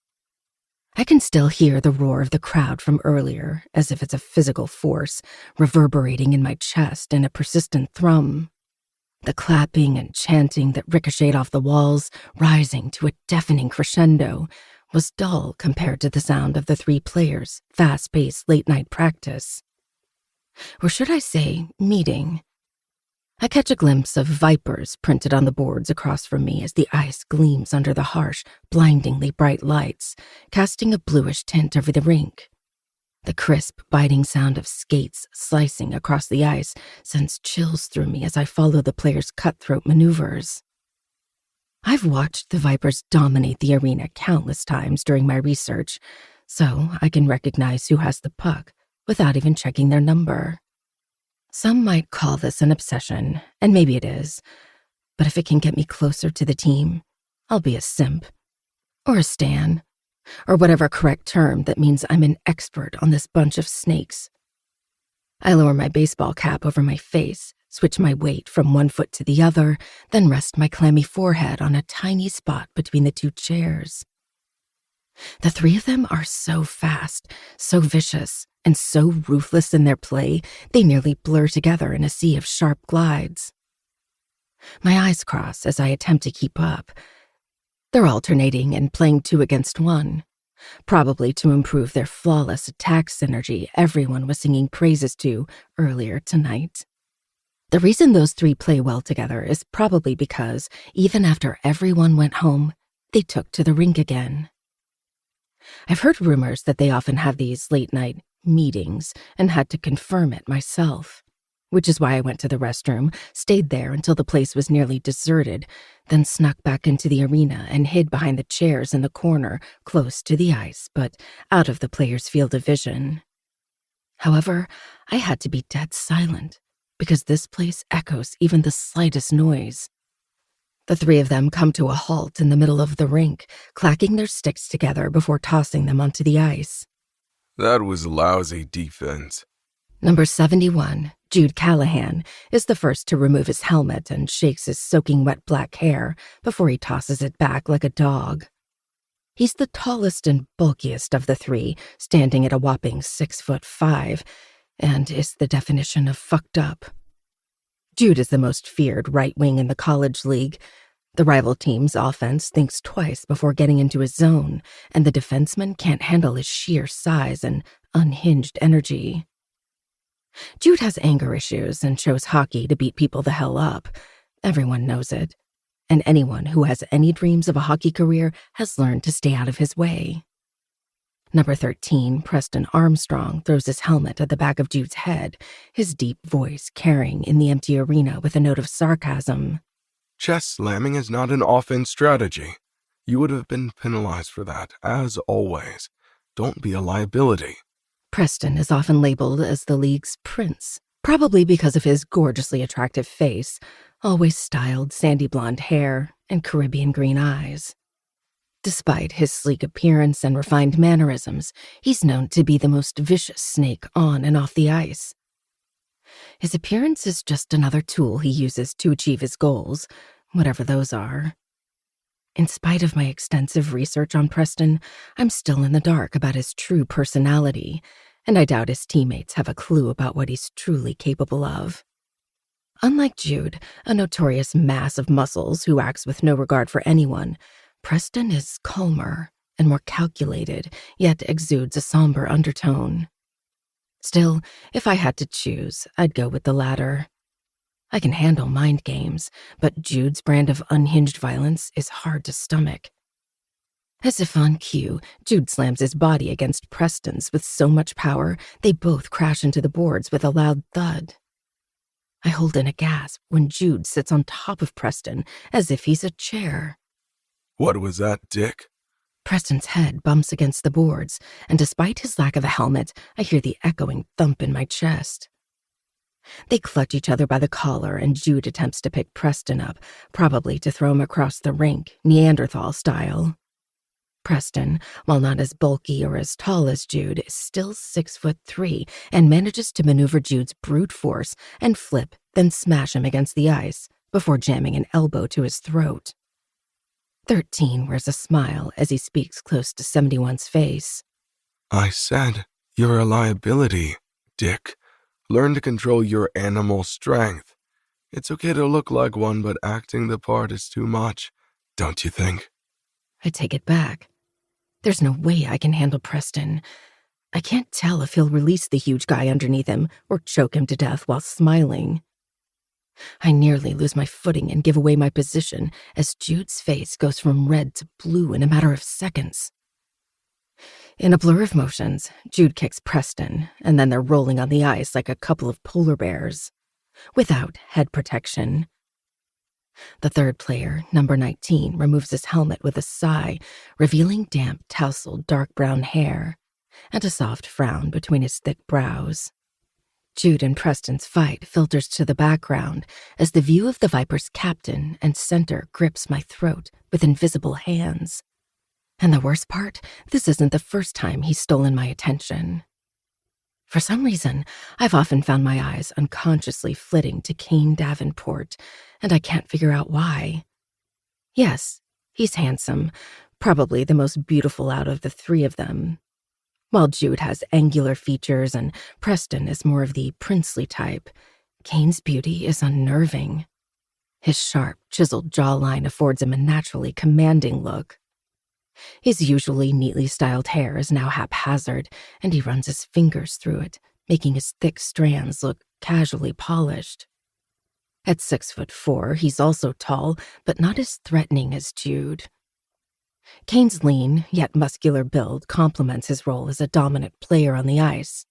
Speaker 3: I can still hear the roar of the crowd from earlier, as if it's a physical force, reverberating in my chest in a persistent thrum. The clapping and chanting that ricocheted off the walls, rising to a deafening crescendo, was dull compared to the sound of the 3 players' fast-paced late-night practice. Or should I say, meeting. I catch a glimpse of Vipers printed on the boards across from me as the ice gleams under the harsh, blindingly bright lights, casting a bluish tint over the rink. The crisp, biting sound of skates slicing across the ice sends chills through me as I follow the players' cutthroat maneuvers. I've watched the Vipers dominate the arena countless times during my research, so I can recognize who has the puck without even checking their number. Some might call this an obsession, and maybe it is, but if it can get me closer to the team, I'll be a simp, or a stan, or whatever correct term that means I'm an expert on this bunch of snakes. I lower my baseball cap over my face, switch my weight from one foot to the other, then rest my clammy forehead on a tiny spot between the 2 chairs. The 3 of them are so fast, so vicious, and so ruthless in their play, they nearly blur together in a sea of sharp glides. My eyes cross as I attempt to keep up. They're alternating and playing 2 against 1, probably to improve their flawless attack synergy everyone was singing praises to earlier tonight. The reason those 3 play well together is probably because, even after everyone went home, they took to the rink again. I've heard rumors that they often have these late-night meetings and had to confirm it myself, which is why I went to the restroom, stayed there until the place was nearly deserted, then snuck back into the arena and hid behind the chairs in the corner, close to the ice, but out of the players' field of vision. However, I had to be dead silent, because this place echoes even the slightest noise. The 3 of them come to a halt in the middle of the rink, clacking their sticks together before tossing them onto the ice.
Speaker 4: That was lousy defense.
Speaker 3: Number 71, Jude Callahan, is the first to remove his helmet and shakes his soaking wet black hair before he tosses it back like a dog. He's the tallest and bulkiest of the 3, standing at a whopping 6'5", and is the definition of fucked up. Jude is the most feared right wing in the college league. The rival team's offense thinks twice before getting into his zone, and the defenseman can't handle his sheer size and unhinged energy. Jude has anger issues and chose hockey to beat people the hell up. Everyone knows it. And anyone who has any dreams of a hockey career has learned to stay out of his way. Number 13, Preston Armstrong, throws his helmet at the back of Jude's head, his deep voice carrying in the empty arena with a note of sarcasm.
Speaker 4: Chest slamming is not an offense strategy. You would have been penalized for that, as always. Don't be a liability.
Speaker 3: Preston is often labeled as the league's prince, probably because of his gorgeously attractive face, always styled sandy blonde hair, and Caribbean green eyes. Despite his sleek appearance and refined mannerisms, he's known to be the most vicious snake on and off the ice. His appearance is just another tool he uses to achieve his goals, whatever those are. In spite of my extensive research on Preston, I'm still in the dark about his true personality, and I doubt his teammates have a clue about what he's truly capable of. Unlike Jude, a notorious mass of muscles who acts with no regard for anyone, Preston is calmer and more calculated, yet exudes a somber undertone. Still, if I had to choose, I'd go with the latter. I can handle mind games, but Jude's brand of unhinged violence is hard to stomach. As if on cue, Jude slams his body against Preston's with so much power, they both crash into the boards with a loud thud. I hold in a gasp when Jude sits on top of Preston as if he's a chair.
Speaker 4: What was that, Dick?
Speaker 3: Preston's head bumps against the boards, and despite his lack of a helmet, I hear the echoing thump in my chest. They clutch each other by the collar, and Jude attempts to pick Preston up, probably to throw him across the rink, Neanderthal style. Preston, while not as bulky or as tall as Jude, is still 6'3" and manages to maneuver Jude's brute force and flip, then smash him against the ice before jamming an elbow to his throat. 13 wears a smile as he speaks close to 71's face.
Speaker 4: I said, you're a liability, Dick. Learn to control your animal strength. It's okay to look like one, but acting the part is too much, don't you think?
Speaker 3: I take it back. There's no way I can handle Preston. I can't tell if he'll release the huge guy underneath him or choke him to death while smiling. I nearly lose my footing and give away my position as Jude's face goes from red to blue in a matter of seconds. In a blur of motions, Jude kicks Preston, and then they're rolling on the ice like a couple of polar bears, without head protection. The third player, number 19, removes his helmet with a sigh, revealing damp, tousled, dark brown hair, and a soft frown between his thick brows. Jude and Preston's fight filters to the background as the view of the Viper's captain and center grips my throat with invisible hands. And the worst part, this isn't the first time he's stolen my attention. For some reason, I've often found my eyes unconsciously flitting to Kane Davenport, and I can't figure out why. Yes, he's handsome, probably the most beautiful out of the three of them. While Jude has angular features and Preston is more of the princely type, Kane's beauty is unnerving. His sharp, chiseled jawline affords him a naturally commanding look. His usually neatly styled hair is now haphazard, and he runs his fingers through it, making his thick strands look casually polished. At 6'4", he's also tall, but not as threatening as Jude. Kane's lean, yet muscular build complements his role as a dominant player on the ice.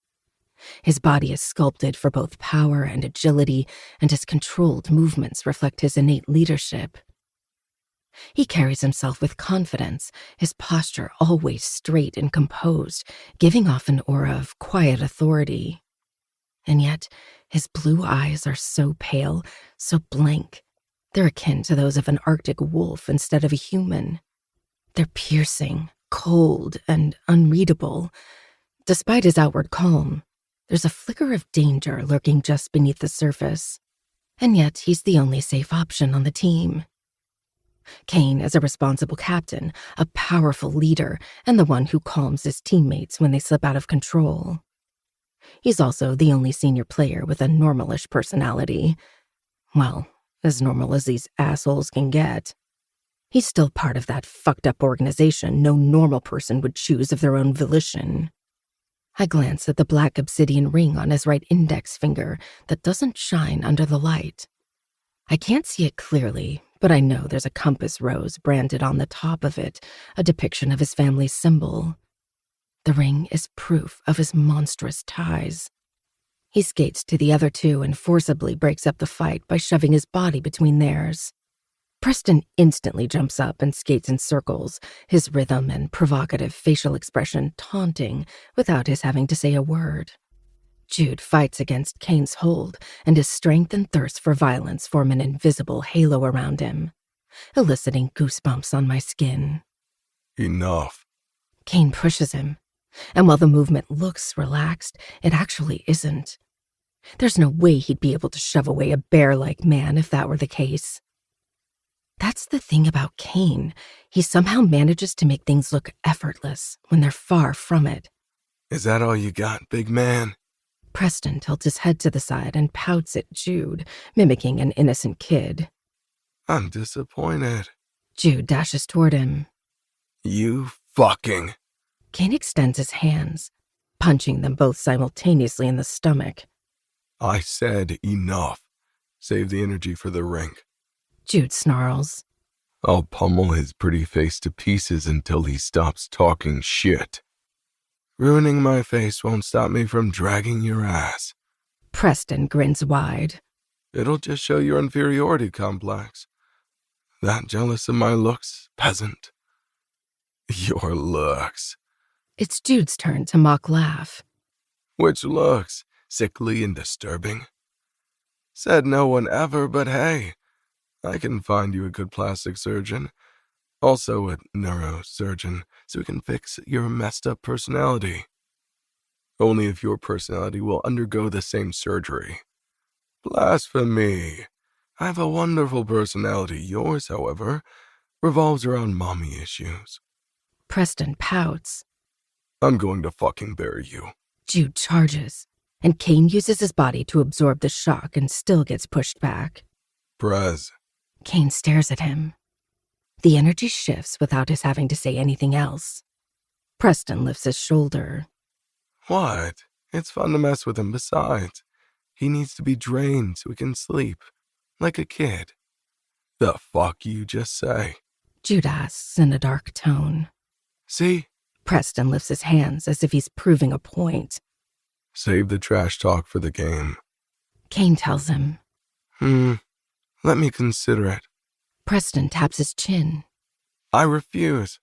Speaker 3: His body is sculpted for both power and agility, and his controlled movements reflect his innate leadership. He carries himself with confidence, his posture always straight and composed, giving off an aura of quiet authority. And yet, his blue eyes are so pale, so blank. They're akin to those of an Arctic wolf instead of a human. They're piercing, cold, and unreadable. Despite his outward calm, there's a flicker of danger lurking just beneath the surface. And yet, he's the only safe option on the team. Kane is a responsible captain, a powerful leader, and the one who calms his teammates when they slip out of control. He's also the only senior player with a normalish personality. Well, as normal as these assholes can get. He's still part of that fucked-up organization no normal person would choose of their own volition. I glance at the black obsidian ring on his right index finger that doesn't shine under the light. I can't see it clearly, but I know there's a compass rose branded on the top of it, a depiction of his family's symbol. The ring is proof of his monstrous ties. He skates to the other two and forcibly breaks up the fight by shoving his body between theirs. Preston instantly jumps up and skates in circles, his rhythm and provocative facial expression taunting without his having to say a word. Jude fights against Kane's hold, and his strength and thirst for violence form an invisible halo around him, eliciting goosebumps on my skin.
Speaker 4: Enough.
Speaker 3: Kane pushes him, and while the movement looks relaxed, it actually isn't. There's no way he'd be able to shove away a bear-like man if that were the case. That's the thing about Kane. He somehow manages to make things look effortless when they're far from it.
Speaker 4: Is that all you got, big man?
Speaker 3: Preston tilts his head to the side and pouts at Jude, mimicking an innocent kid.
Speaker 4: I'm disappointed.
Speaker 3: Jude dashes toward him.
Speaker 4: You fucking...
Speaker 3: Kane extends his hands, punching them both simultaneously in the stomach.
Speaker 4: I said enough. Save the energy for the ring.
Speaker 3: Jude snarls.
Speaker 4: I'll pummel his pretty face to pieces until he stops talking shit. Ruining my face won't stop me from dragging your ass.
Speaker 3: Preston grins wide.
Speaker 4: It'll just show your inferiority complex. That jealous of my looks, peasant? Your looks.
Speaker 3: It's Jude's turn to mock laugh.
Speaker 4: Which looks? Sickly and disturbing? Said no one ever, but hey, I can find you a good plastic surgeon. Also a neurosurgeon, so we can fix your messed up personality. Only if your personality will undergo the same surgery. Blasphemy. I have a wonderful personality. Yours, however, revolves around mommy issues.
Speaker 3: Preston pouts.
Speaker 4: I'm going to fucking bury you.
Speaker 3: Jude charges, and Kane uses his body to absorb the shock and still gets pushed back.
Speaker 4: Prez.
Speaker 3: Kane stares at him. The energy shifts without his having to say anything else. Preston lifts his shoulder.
Speaker 4: What? It's fun to mess with him. Besides, he needs to be drained so he can sleep. Like a kid. The fuck you just say?
Speaker 3: Jude asks in a dark tone.
Speaker 4: See?
Speaker 3: Preston lifts his hands as if he's proving a point.
Speaker 4: Save the trash talk for the game.
Speaker 3: Kane tells him.
Speaker 4: Let me consider it.
Speaker 3: Preston taps his chin.
Speaker 4: I refuse.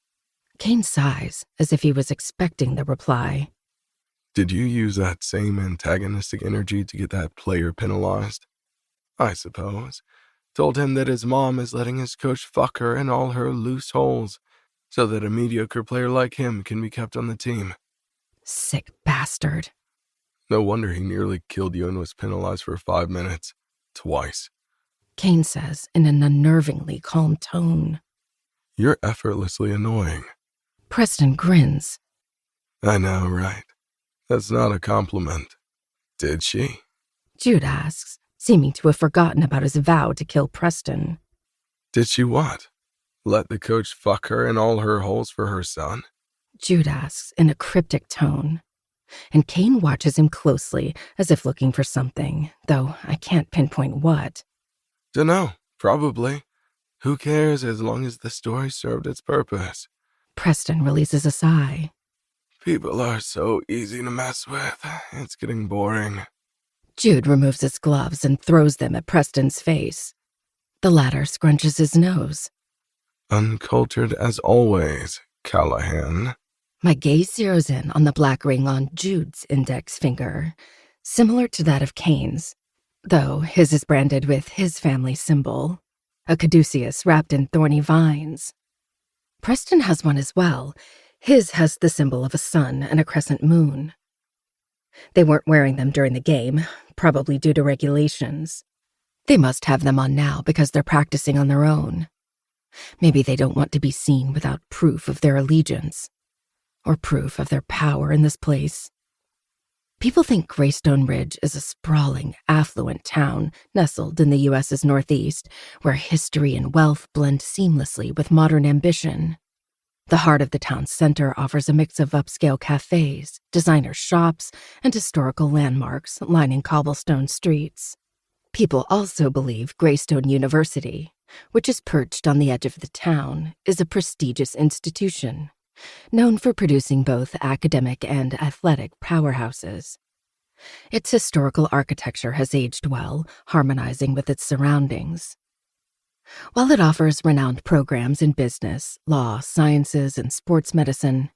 Speaker 3: Kane sighs as if he was expecting the reply.
Speaker 4: Did you use that same antagonistic energy to get that player penalized? I suppose. Told him that his mom is letting his coach fuck her in all her loose holes, so that a mediocre player like him can be kept on the team.
Speaker 3: Sick bastard.
Speaker 4: No wonder he nearly killed you and was penalized for 5 minutes. Twice.
Speaker 3: Kane says in an unnervingly calm tone.
Speaker 4: You're effortlessly annoying.
Speaker 3: Preston grins.
Speaker 4: I know, right? That's not a compliment. Did she?
Speaker 3: Jude asks, seeming to have forgotten about his vow to kill Preston.
Speaker 4: Did she what? Let the coach fuck her in all her holes for her son?
Speaker 3: Jude asks in a cryptic tone. And Kane watches him closely, as if looking for something, though I can't pinpoint what.
Speaker 4: Dunno, probably. Who cares as long as the story served its purpose?
Speaker 3: Preston releases a sigh.
Speaker 4: People are so easy to mess with. It's getting boring.
Speaker 3: Jude removes his gloves and throws them at Preston's face. The latter scrunches his nose.
Speaker 4: Uncultured as always, Callahan.
Speaker 3: My gaze zeroes in on the black ring on Jude's index finger, similar to that of Kane's, though his is branded with his family symbol, a caduceus wrapped in thorny vines. Preston has one as well. His has the symbol of a sun and a crescent moon. They weren't wearing them during the game, probably due to regulations. They must have them on now because they're practicing on their own. Maybe they don't want to be seen without proof of their allegiance, or proof of their power in this place. People think Greystone Ridge is a sprawling, affluent town nestled in the U.S.'s northeast, where history and wealth blend seamlessly with modern ambition. The heart of the town's center offers a mix of upscale cafes, designer shops, and historical landmarks lining cobblestone streets. People also believe Greystone University, which is perched on the edge of the town, is a prestigious institution, known for producing both academic and athletic powerhouses. Its historical architecture has aged well, harmonizing with its surroundings. While it offers renowned programs in business, law, sciences, and sports medicine,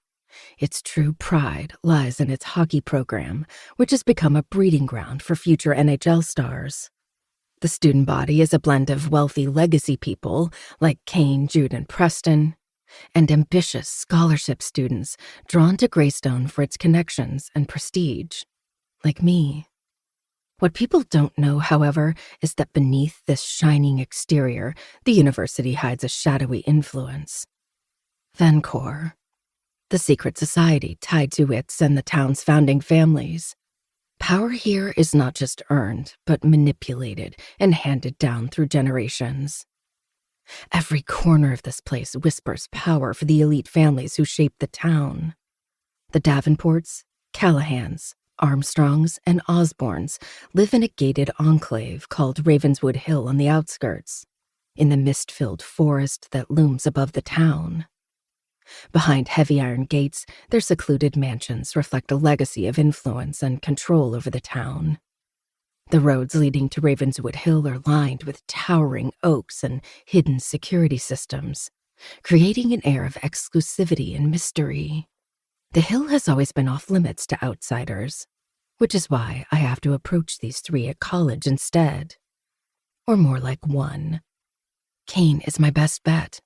Speaker 3: its true pride lies in its hockey program, which has become a breeding ground for future NHL stars. The student body is a blend of wealthy legacy people like Kane, Jude, and Preston, and ambitious scholarship students drawn to Greystone for its connections and prestige, like me. What people don't know, however, is that beneath this shining exterior, the university hides a shadowy influence. Vencor, the secret society tied to its and the town's founding families. Power here is not just earned, but manipulated and handed down through generations. Every corner of this place whispers power for the elite families who shape the town. The Davenports, Callahans, Armstrongs, and Osborns live in a gated enclave called Ravenswood Hill on the outskirts, in the mist-filled forest that looms above the town. Behind heavy iron gates, their secluded mansions reflect a legacy of influence and control over the town. The roads leading to Ravenswood Hill are lined with towering oaks and hidden security systems, creating an air of exclusivity and mystery. The hill has always been off-limits to outsiders, which is why I have to approach these three at college instead. Or more like one. Kane is my best bet.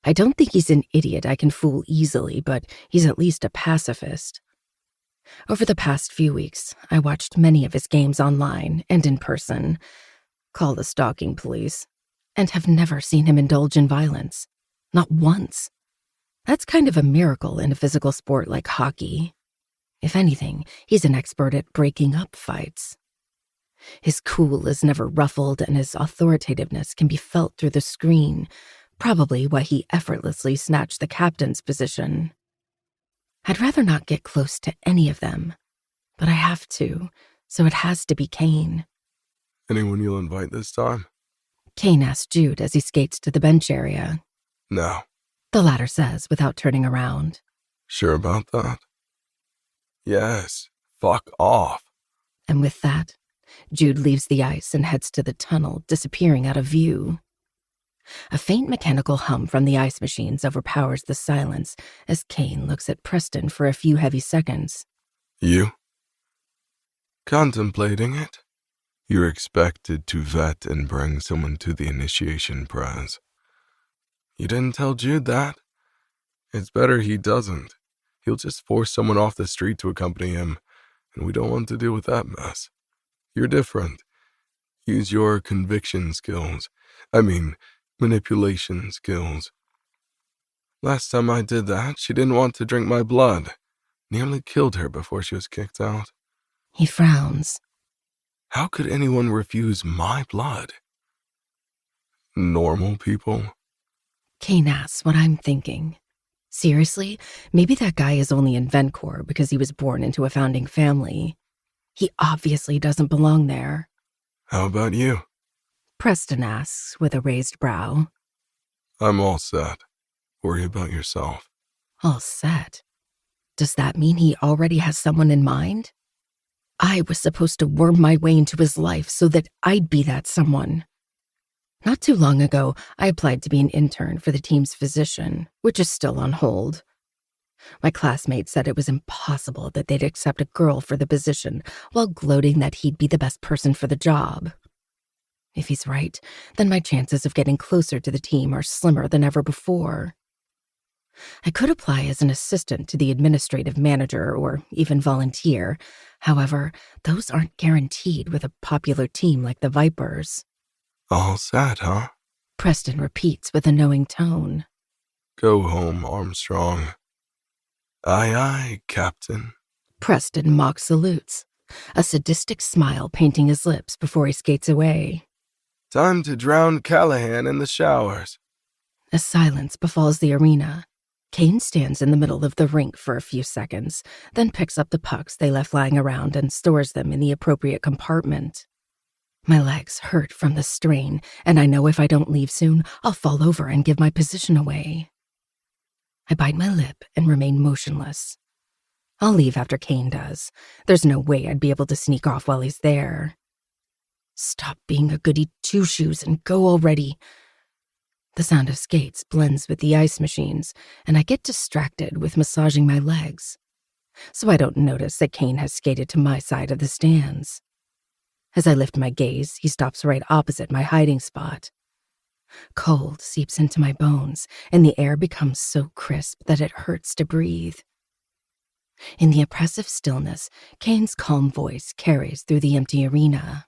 Speaker 3: I don't think he's an idiot I can fool easily, but he's at least a pacifist. Over the past few weeks, I watched many of his games online and in person, call the stalking police, and have never seen him indulge in violence. Not once. That's kind of a miracle in a physical sport like hockey. If anything, he's an expert at breaking up fights. His cool is never ruffled, and his authoritativeness can be felt through the screen, probably why he effortlessly snatched the captain's position. I'd rather not get close to any of them, but I have to, so it has to be Kane.
Speaker 4: Anyone you'll invite this time?
Speaker 3: Kane asks Jude as he skates to the bench area.
Speaker 4: No.
Speaker 3: The latter says without turning around.
Speaker 4: Sure about that? Yes. Fuck off.
Speaker 3: And with that, Jude leaves the ice and heads to the tunnel, disappearing out of view. A faint mechanical hum from the ice machines overpowers the silence as Kane looks at Preston for a few heavy seconds.
Speaker 4: You? Contemplating it? You're expected to vet and bring someone to the initiation prez. You didn't tell Jude that. It's better he doesn't. He'll just force someone off the street to accompany him, and we don't want to deal with that mess. You're different. Use your conviction skills. Manipulation skills. Last time I did that, she didn't want to drink my blood. Nearly killed her before she was kicked out.
Speaker 3: He frowns.
Speaker 4: How could anyone refuse my blood? Normal people?
Speaker 3: Kane asks what I'm thinking. Seriously, maybe that guy is only in Vencor because he was born into a founding family. He obviously doesn't belong there.
Speaker 4: How about you?
Speaker 3: Preston asks with a raised brow.
Speaker 4: I'm all set. Worry about yourself.
Speaker 3: All set? Does that mean he already has someone in mind? I was supposed to worm my way into his life so that I'd be that someone. Not too long ago, I applied to be an intern for the team's physician, which is still on hold. My classmates said it was impossible that they'd accept a girl for the position, while gloating that he'd be the best person for the job. If he's right, then my chances of getting closer to the team are slimmer than ever before. I could apply as an assistant to the administrative manager or even volunteer. However, those aren't guaranteed with a popular team like the Vipers.
Speaker 4: All set, huh?
Speaker 3: Preston repeats with a knowing tone.
Speaker 4: Go home, Armstrong. Aye, aye, Captain.
Speaker 3: Preston mock salutes, a sadistic smile painting his lips before he skates away.
Speaker 4: Time to drown Callahan in the showers.
Speaker 3: A silence befalls the arena. Kane stands in the middle of the rink for a few seconds, then picks up the pucks they left lying around and stores them in the appropriate compartment. My legs hurt from the strain, and I know if I don't leave soon, I'll fall over and give my position away. I bite my lip and remain motionless. I'll leave after Kane does. There's no way I'd be able to sneak off while he's there. Stop being a goody two-shoes and go already. The sound of skates blends with the ice machines, and I get distracted with massaging my legs, so I don't notice that Kane has skated to my side of the stands. As I lift my gaze, he stops right opposite my hiding spot. Cold seeps into my bones, and the air becomes so crisp that it hurts to breathe. In the oppressive stillness, Kane's calm voice carries through the empty arena.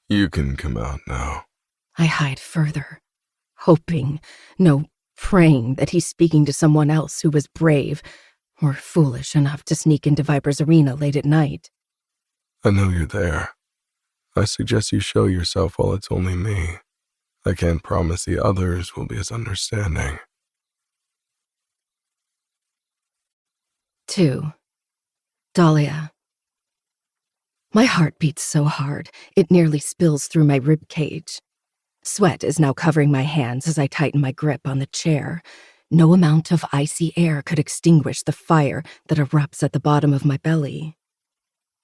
Speaker 4: You can come out now.
Speaker 3: I hide further, hoping, no, praying that he's speaking to someone else who was brave or foolish enough to sneak into Viper's arena late at night.
Speaker 4: I know you're there. I suggest you show yourself while it's only me. I can't promise the others will be as understanding.
Speaker 3: 2. Dahlia. My heart beats so hard, it nearly spills through my rib cage. Sweat is now covering my hands as I tighten my grip on the chair. No amount of icy air could extinguish the fire that erupts at the bottom of my belly.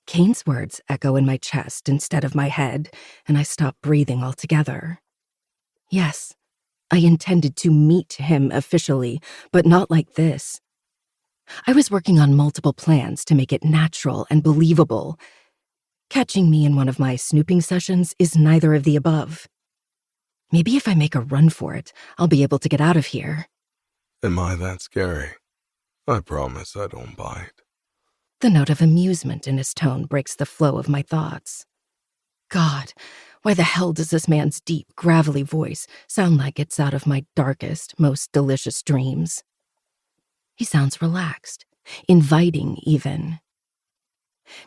Speaker 3: Kane's words echo in my chest instead of my head, and I stop breathing altogether. Yes, I intended to meet him officially, but not like this. I was working on multiple plans to make it natural and believable. Catching me in one of my snooping sessions is neither of the above. Maybe if I make a run for it, I'll be able to get out of here.
Speaker 4: Am I that scary? I promise I don't bite.
Speaker 3: The note of amusement in his tone breaks the flow of my thoughts. God, why the hell does this man's deep, gravelly voice sound like it's out of my darkest, most delicious dreams? He sounds relaxed, inviting even.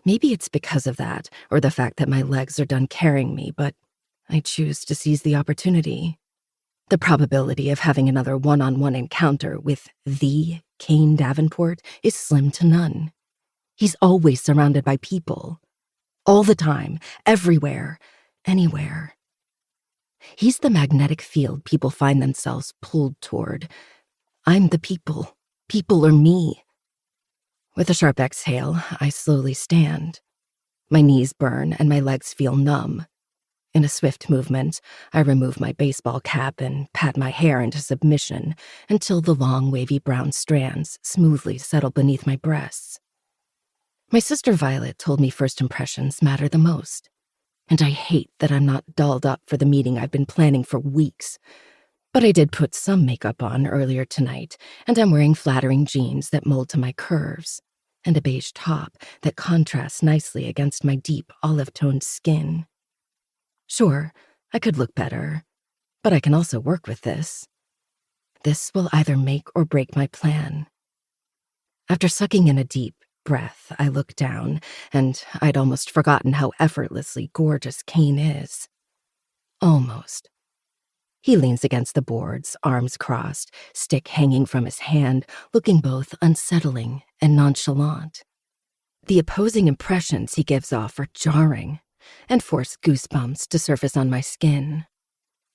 Speaker 3: Maybe it's because of that, or the fact that my legs are done carrying me, but I choose to seize the opportunity. The probability of having another one-on-one encounter with the Kane Davenport is slim to none. He's always surrounded by people. All the time, everywhere, anywhere. He's the magnetic field people find themselves pulled toward. I'm the people. People are me. With a sharp exhale, I slowly stand. My knees burn and my legs feel numb. In a swift movement, I remove my baseball cap and pat my hair into submission until the long, wavy brown strands smoothly settle beneath my breasts. My sister Violet told me first impressions matter the most, and I hate that I'm not dolled up for the meeting I've been planning for weeks. But I did put some makeup on earlier tonight, and I'm wearing flattering jeans that mold to my curves, and a beige top that contrasts nicely against my deep olive-toned skin. Sure, I could look better, but I can also work with this. This will either make or break my plan. After sucking in a deep breath, I look down, and I'd almost forgotten how effortlessly gorgeous Kane is. Almost. He leans against the boards, arms crossed, stick hanging from his hand, looking both unsettling and nonchalant. The opposing impressions he gives off are jarring, and force goosebumps to surface on my skin.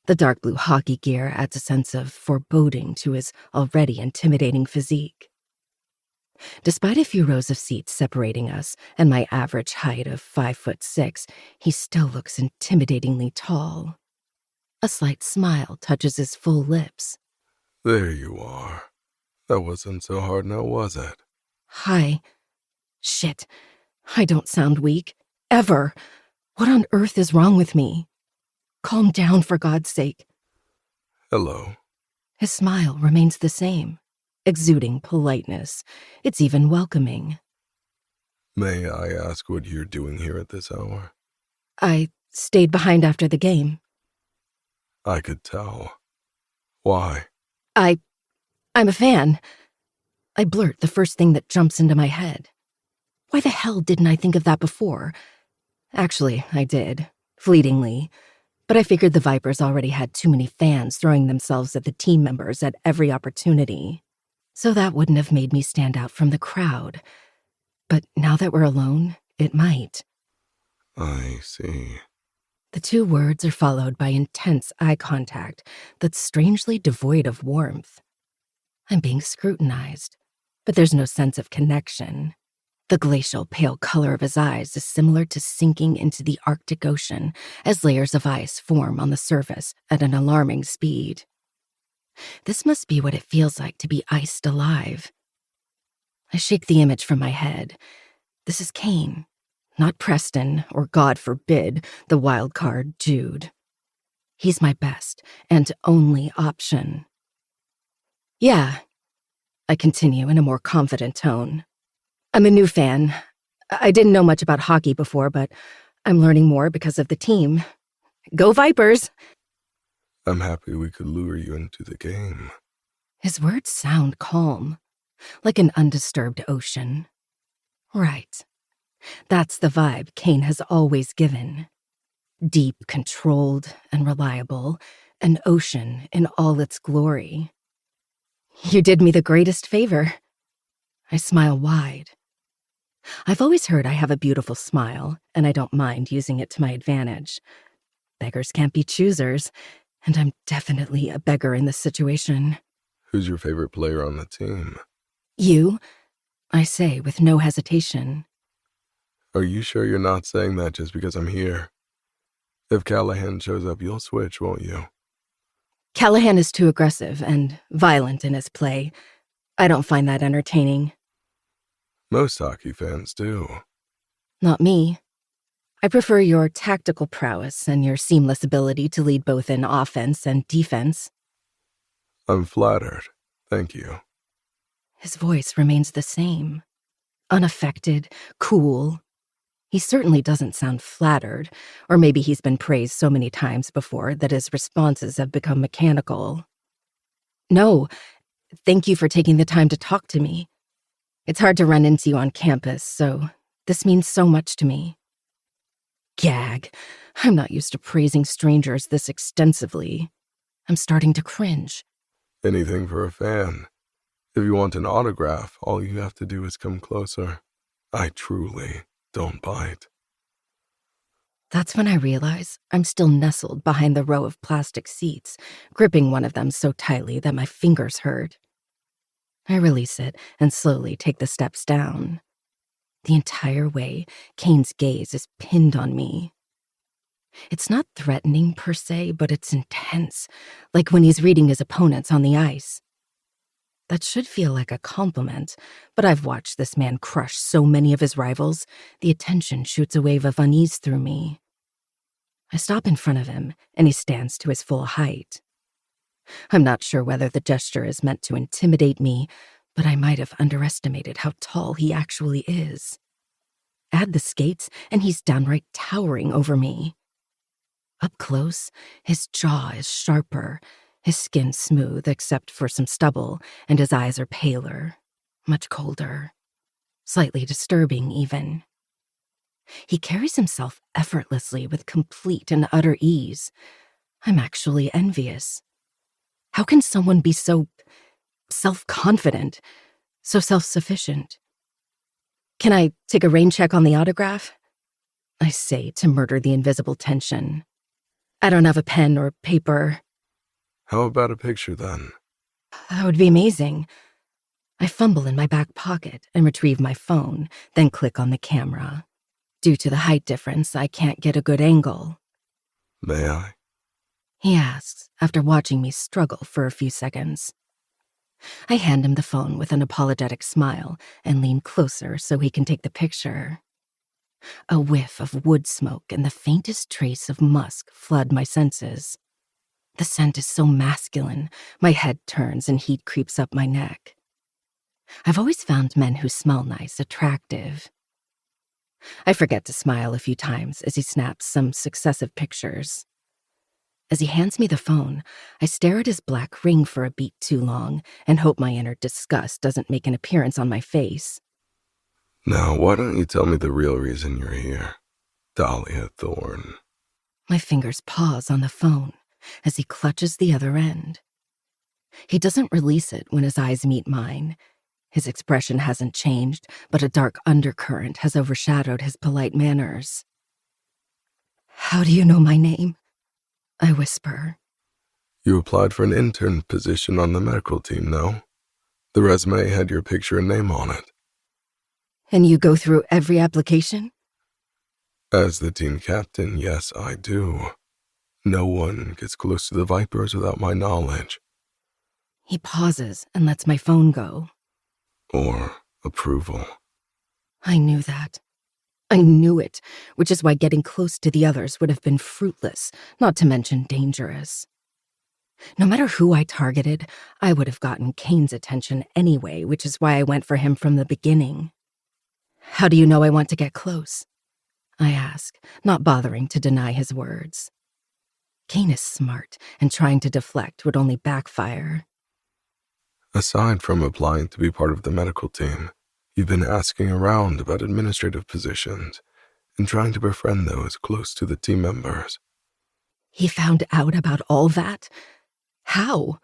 Speaker 3: The dark blue hockey gear adds a sense of foreboding to his already intimidating physique. Despite a few rows of seats separating us and my average height of 5'6", he still looks intimidatingly tall. A slight smile touches his full lips.
Speaker 4: There you are. That wasn't so hard now, was it?
Speaker 3: Hi. Shit. I don't sound weak. Ever. What on earth is wrong with me? Calm down, for God's sake.
Speaker 4: Hello.
Speaker 3: His smile remains the same, exuding politeness. It's even welcoming.
Speaker 4: May I ask what you're doing here at this hour?
Speaker 3: I stayed behind after the game.
Speaker 4: I could tell. Why?
Speaker 3: I'm a fan. I blurt the first thing that jumps into my head. Why the hell didn't I think of that before? Actually, I did, fleetingly, but I figured the Vipers already had too many fans throwing themselves at the team members at every opportunity, so that wouldn't have made me stand out from the crowd. But now that we're alone, it might.
Speaker 4: I see.
Speaker 3: The two words are followed by intense eye contact that's strangely devoid of warmth. I'm being scrutinized, but there's no sense of connection. The glacial pale color of his eyes is similar to sinking into the Arctic Ocean as layers of ice form on the surface at an alarming speed. This must be what it feels like to be iced alive. I shake the image from my head. This is Kane, not Preston, or God forbid, the wild card Jude. He's my best and only option. Yeah, I continue in a more confident tone. I'm a new fan. I didn't know much about hockey before, but I'm learning more because of the team. Go Vipers!
Speaker 4: I'm happy we could lure you into the game.
Speaker 3: His words sound calm, like an undisturbed ocean. Right. That's the vibe Kane has always given. Deep, controlled, and reliable, an ocean in all its glory. You did me the greatest favor. I smile wide. I've always heard I have a beautiful smile, and I don't mind using it to my advantage. Beggars can't be choosers, and I'm definitely a beggar in this situation.
Speaker 4: Who's your favorite player on the team?
Speaker 3: You, I say with no hesitation.
Speaker 4: Are you sure you're not saying that just because I'm here? If Callahan shows up, you'll switch, won't you?
Speaker 3: Callahan is too aggressive and violent in his play. I don't find that entertaining.
Speaker 4: Most hockey fans do.
Speaker 3: Not me. I prefer your tactical prowess and your seamless ability to lead both in offense and defense.
Speaker 4: I'm flattered. Thank you.
Speaker 3: His voice remains the same. Unaffected, cool. He certainly doesn't sound flattered, or maybe he's been praised so many times before that his responses have become mechanical. No, thank you for taking the time to talk to me. It's hard to run into you on campus, so this means so much to me. Gag. I'm not used to praising strangers this extensively. I'm starting to cringe.
Speaker 4: Anything for a fan. If you want an autograph, all you have to do is come closer. I truly don't bite.
Speaker 3: That's when I realize I'm still nestled behind the row of plastic seats, gripping one of them so tightly that my fingers hurt. I release it and slowly take the steps down. The entire way, Kane's gaze is pinned on me. It's not threatening per se, but it's intense, like when he's reading his opponents on the ice. That should feel like a compliment, but I've watched this man crush so many of his rivals, the attention shoots a wave of unease through me. I stop in front of him, and he stands to his full height. I'm not sure whether the gesture is meant to intimidate me, but I might have underestimated how tall he actually is. Add the skates, and he's downright towering over me. Up close, his jaw is sharper, his skin smooth except for some stubble, and his eyes are paler, much colder, slightly disturbing even. He carries himself effortlessly with complete and utter ease. I'm actually envious. How can someone be so self-confident, so self-sufficient? Can I take a rain check on the autograph? I say to murder the invisible tension. I don't have a pen or paper.
Speaker 4: How about a picture then?
Speaker 3: That would be amazing. I fumble in my back pocket and retrieve my phone, then click on the camera. Due to the height difference, I can't get a good angle.
Speaker 4: May I?
Speaker 3: He asks, after watching me struggle for a few seconds. I hand him the phone with an apologetic smile and lean closer so he can take the picture. A whiff of wood smoke and the faintest trace of musk flood my senses. The scent is so masculine, my head turns and heat creeps up my neck. I've always found men who smell nice attractive. I forget to smile a few times as he snaps some successive pictures. As he hands me the phone, I stare at his black ring for a beat too long and hope my inner disgust doesn't make an appearance on my face.
Speaker 4: Now, why don't you tell me the real reason you're here, Dahlia Thorne?
Speaker 3: My fingers pause on the phone as he clutches the other end. He doesn't release it when his eyes meet mine. His expression hasn't changed, but a dark undercurrent has overshadowed his polite manners. How do you know my name? I whisper.
Speaker 4: You applied for an intern position on the medical team, no? The resume had your picture and name on it.
Speaker 3: And you go through every application?
Speaker 4: As the team captain, yes, I do. No one gets close to the Vipers without my knowledge.
Speaker 3: He pauses and lets my phone go.
Speaker 4: Or approval.
Speaker 3: I knew that. I knew it, which is why getting close to the others would have been fruitless, not to mention dangerous. No matter who I targeted, I would have gotten Kane's attention anyway, which is why I went for him from the beginning. How do you know I want to get close? I ask, not bothering to deny his words. Kane is smart, and trying to deflect would only backfire.
Speaker 4: Aside from applying to be part of the medical team, you've been asking around about administrative positions and trying to befriend those close to the team members.
Speaker 3: He found out about all that? How?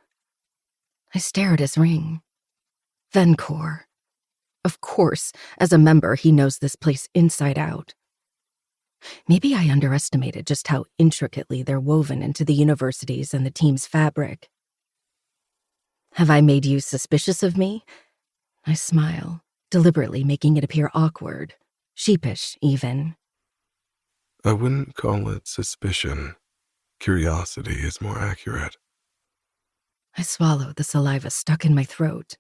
Speaker 3: I stare at his ring. Vencor. Of course, as a member, he knows this place inside out. Maybe I underestimated just how intricately they're woven into the universities and the team's fabric. Have I made you suspicious of me? I smile, deliberately making it appear awkward, sheepish even.
Speaker 4: I wouldn't call it suspicion. Curiosity is more accurate.
Speaker 3: I swallow the saliva stuck in my throat.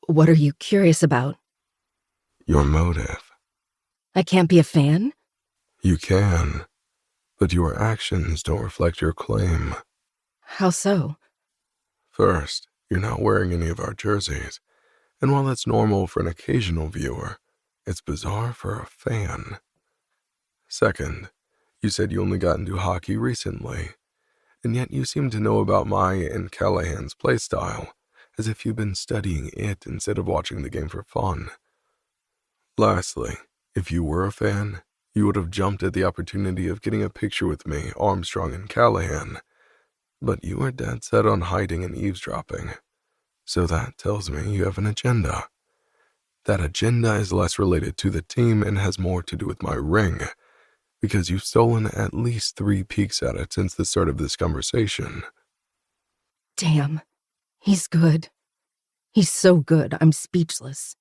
Speaker 3: What are you curious about?
Speaker 4: Your motive.
Speaker 3: I can't be a fan?
Speaker 4: You can, but your actions don't reflect your claim.
Speaker 3: How so?
Speaker 4: First, you're not wearing any of our jerseys, and while that's normal for an occasional viewer, it's bizarre for a fan. Second, you said you only got into hockey recently, and yet you seem to know about my and Callahan's playstyle, as if you've been studying it instead of watching the game for fun. Lastly, if you were a fan, you would have jumped at the opportunity of getting a picture with me, Armstrong, and Callahan. But you are dead set on hiding and eavesdropping. So that tells me you have an agenda. That agenda is less related to the team and has more to do with my ring, because you've stolen at least 3 peeks at it since the start of this conversation.
Speaker 3: Damn. He's good. He's so good, I'm speechless.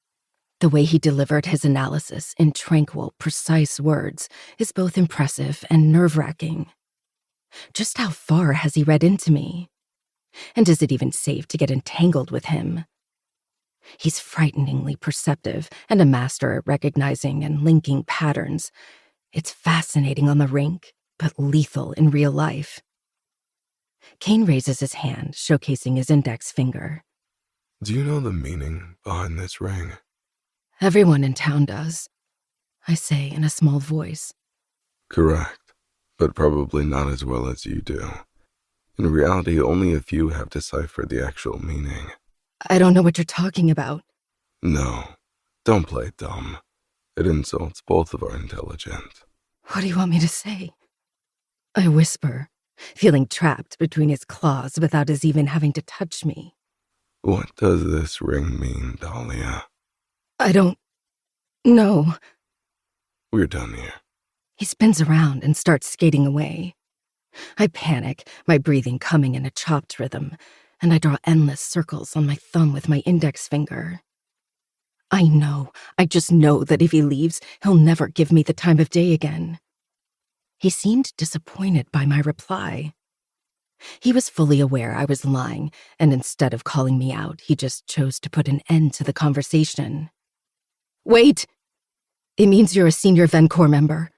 Speaker 3: The way he delivered his analysis in tranquil, precise words is both impressive and nerve-wracking. Just how far has he read into me? And is it even safe to get entangled with him? He's frighteningly perceptive and a master at recognizing and linking patterns. It's fascinating on the rink, but lethal in real life. Kane raises his hand, showcasing his index finger.
Speaker 4: Do you know the meaning behind this ring?
Speaker 3: Everyone in town does, I say in a small voice.
Speaker 4: Correct, but probably not as well as you do. In reality, only a few have deciphered the actual meaning.
Speaker 3: I don't know what you're talking about.
Speaker 4: No, don't play dumb. It insults both of our intelligence.
Speaker 3: What do you want me to say? I whisper, feeling trapped between his claws without his even having to touch me.
Speaker 4: What does this ring mean, Dahlia?
Speaker 3: I don't know.
Speaker 4: We're done here.
Speaker 3: He spins around and starts skating away. I panic, my breathing coming in a chopped rhythm, and I draw endless circles on my thumb with my index finger. I just know that if he leaves, he'll never give me the time of day again. He seemed disappointed by my reply. He was fully aware I was lying, and instead of calling me out, he just chose to put an end to the conversation. Wait! It means you're a senior Vencor member.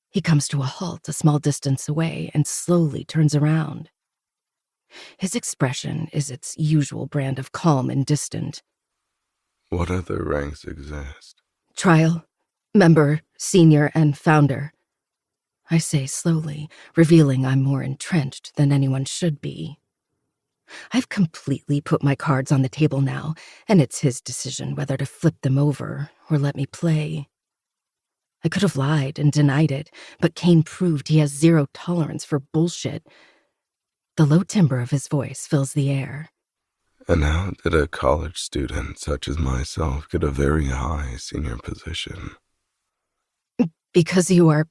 Speaker 3: He comes to a halt a small distance away and slowly turns around. His expression is its usual brand of calm and distant.
Speaker 4: What other ranks exist?
Speaker 3: Trial, member, senior, and founder. I say slowly, revealing I'm more entrenched than anyone should be. I've completely put my cards on the table now, and it's his decision whether to flip them over or let me play. I could have lied and denied it, but Kane proved he has zero tolerance for bullshit. The low timbre of his voice fills the air.
Speaker 4: And how did a college student such as myself get a very high senior position?
Speaker 3: Because you are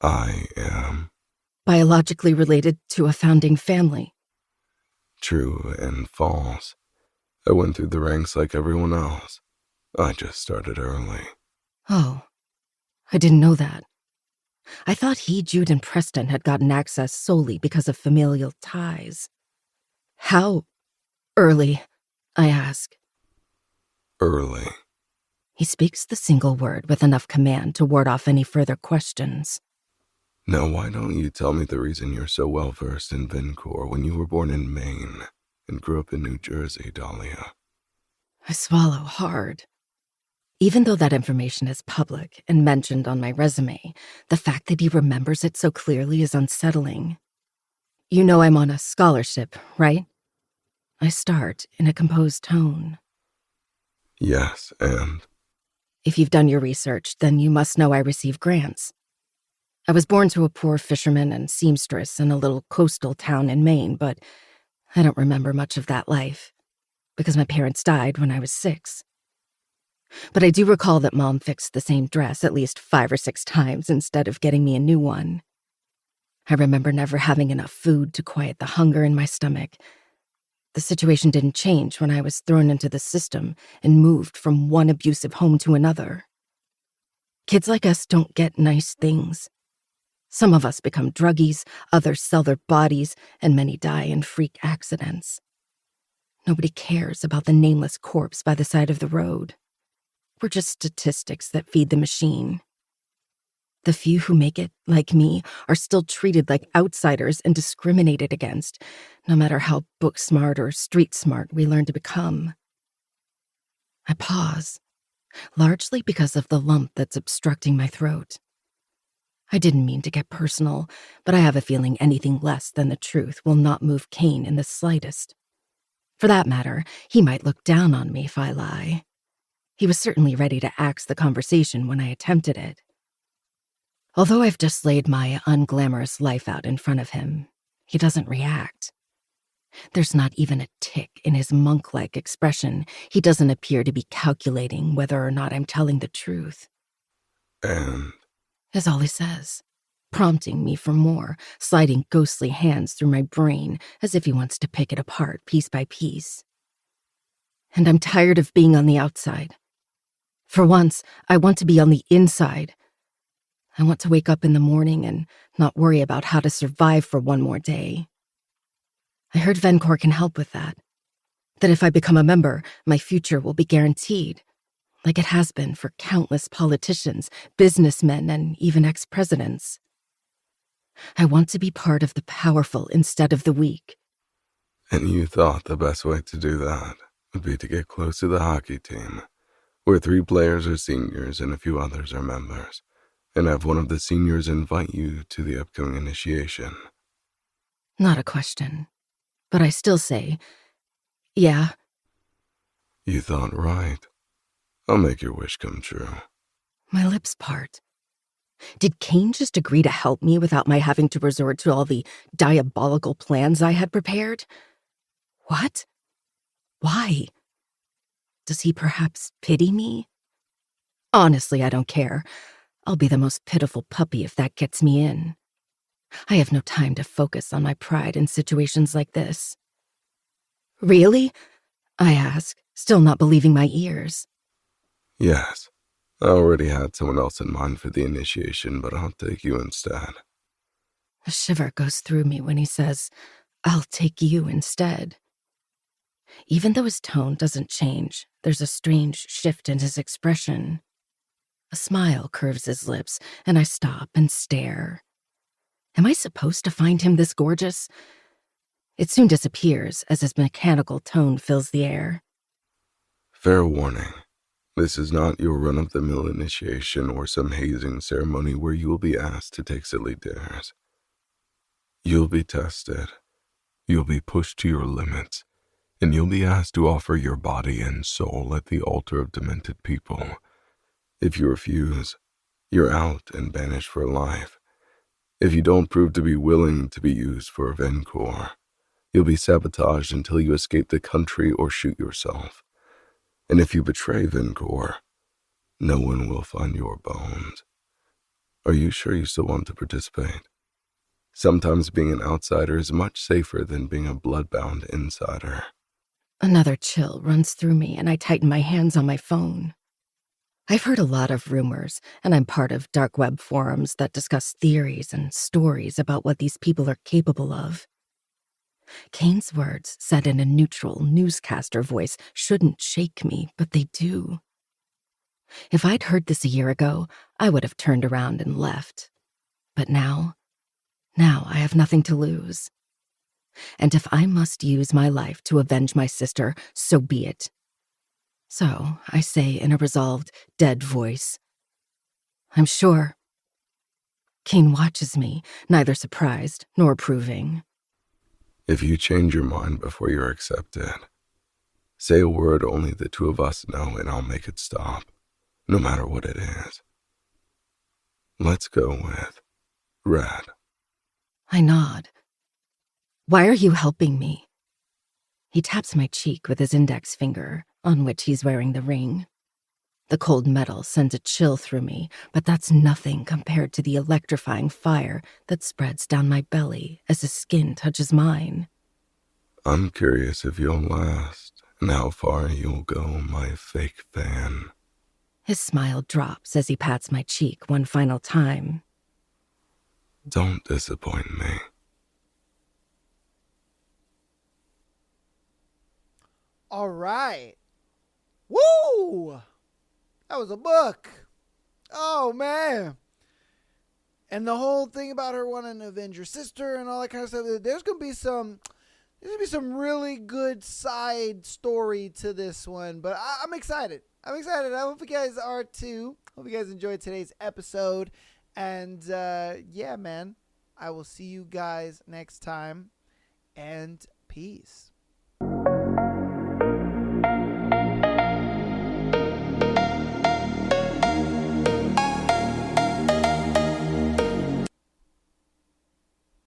Speaker 4: I am.
Speaker 3: biologically related to a founding family.
Speaker 4: True and false. I went through the ranks like everyone else. I just started early.
Speaker 3: Oh, I didn't know that. I thought he, Jude, and Preston had gotten access solely because of familial ties. How early? I ask.
Speaker 4: Early.
Speaker 3: He speaks the single word with enough command to ward off any further questions.
Speaker 4: Now why don't you tell me the reason you're so well versed in Vincor when you were born in Maine and grew up in New Jersey, Dahlia?
Speaker 3: I swallow hard. Even though that information is public and mentioned on my resume, the fact that he remembers it so clearly is unsettling. You know I'm on a scholarship, right? I start in a composed tone.
Speaker 4: Yes, and?
Speaker 3: If you've done your research, then you must know I receive grants. I was born to a poor fisherman and seamstress in a little coastal town in Maine, but I don't remember much of that life, because my parents died when I was 6. But I do recall that Mom fixed the same dress at least 5 or 6 times instead of getting me a new one. I remember never having enough food to quiet the hunger in my stomach. The situation didn't change when I was thrown into the system and moved from one abusive home to another. Kids like us don't get nice things. Some of us become druggies, others sell their bodies, and many die in freak accidents. Nobody cares about the nameless corpse by the side of the road. We're just statistics that feed the machine. The few who make it, like me, are still treated like outsiders and discriminated against, no matter how book-smart or street-smart we learn to become. I pause, largely because of the lump that's obstructing my throat. I didn't mean to get personal, but I have a feeling anything less than the truth will not move Kane in the slightest. For that matter, he might look down on me if I lie. He was certainly ready to axe the conversation when I attempted it. Although I've just laid my unglamorous life out in front of him, he doesn't react. There's not even a tick in his monk-like expression. He doesn't appear to be calculating whether or not I'm telling the truth.
Speaker 4: And?
Speaker 3: Is all he says, prompting me for more, sliding ghostly hands through my brain as if he wants to pick it apart piece by piece. And I'm tired of being on the outside. For once, I want to be on the inside. I want to wake up in the morning and not worry about how to survive for one more day. I heard Vencor can help with that. That if I become a member, my future will be guaranteed, like it has been for countless politicians, businessmen, and even ex-presidents. I want to be part of the powerful instead of the weak.
Speaker 4: And you thought the best way to do that would be to get close to the hockey team, where 3 players are seniors and a few others are members, and have one of the seniors invite you to the upcoming initiation.
Speaker 3: Not a question, but I still say, yeah.
Speaker 4: You thought right. I'll make your wish come true.
Speaker 3: My lips part. Did Kane just agree to help me without my having to resort to all the diabolical plans I had prepared? What? Why? Does he perhaps pity me? Honestly, I don't care. I'll be the most pitiful puppy if that gets me in. I have no time to focus on my pride in situations like this. Really? I ask, still not believing my ears.
Speaker 4: Yes. I already had someone else in mind for the initiation, but I'll take you instead.
Speaker 3: A shiver goes through me when he says, I'll take you instead. Even though his tone doesn't change, there's a strange shift in his expression. A smile curves his lips, and I stop and stare. Am I supposed to find him this gorgeous? It soon disappears as his mechanical tone fills the air.
Speaker 4: Fair warning. This is not your run-of-the-mill initiation or some hazing ceremony where you will be asked to take silly dares. You'll be tested. You'll be pushed to your limits, and you'll be asked to offer your body and soul at the altar of demented people. If you refuse, you're out and banished for life. If you don't prove to be willing to be used for Vencor, you'll be sabotaged until you escape the country or shoot yourself. And if you betray Vencor, no one will find your bones. Are you sure you still want to participate? Sometimes being an outsider is much safer than being a blood-bound insider.
Speaker 3: Another chill runs through me, and I tighten my hands on my phone. I've heard a lot of rumors, and I'm part of dark web forums that discuss theories and stories about what these people are capable of. Kane's words, said in a neutral newscaster voice, shouldn't shake me, but they do. If I'd heard this a year ago, I would have turned around and left. But now I have nothing to lose. And if I must use my life to avenge my sister, so be it. So I say in a resolved, dead voice, I'm sure. Kane watches me, neither surprised nor approving.
Speaker 4: If you change your mind before you're accepted, say a word only the two of us know and I'll make it stop, no matter what it is. Let's go with Red.
Speaker 3: I nod. Why are you helping me? He taps my cheek with his index finger, on which he's wearing the ring. The cold metal sends a chill through me, but that's nothing compared to the electrifying fire that spreads down my belly as his skin touches mine.
Speaker 4: I'm curious if you'll last and how far you'll go, my fake fan.
Speaker 3: His smile drops as he pats my cheek one final time.
Speaker 4: Don't disappoint me.
Speaker 1: All right. Woo! That was a book. Oh, man. And the whole thing about her wanting to avenge her sister and all that kind of stuff. There's going to be some really good side story to this one. But I'm excited. I hope you guys are too. Hope you guys enjoyed today's episode. And yeah, man, I will see you guys next time. And peace.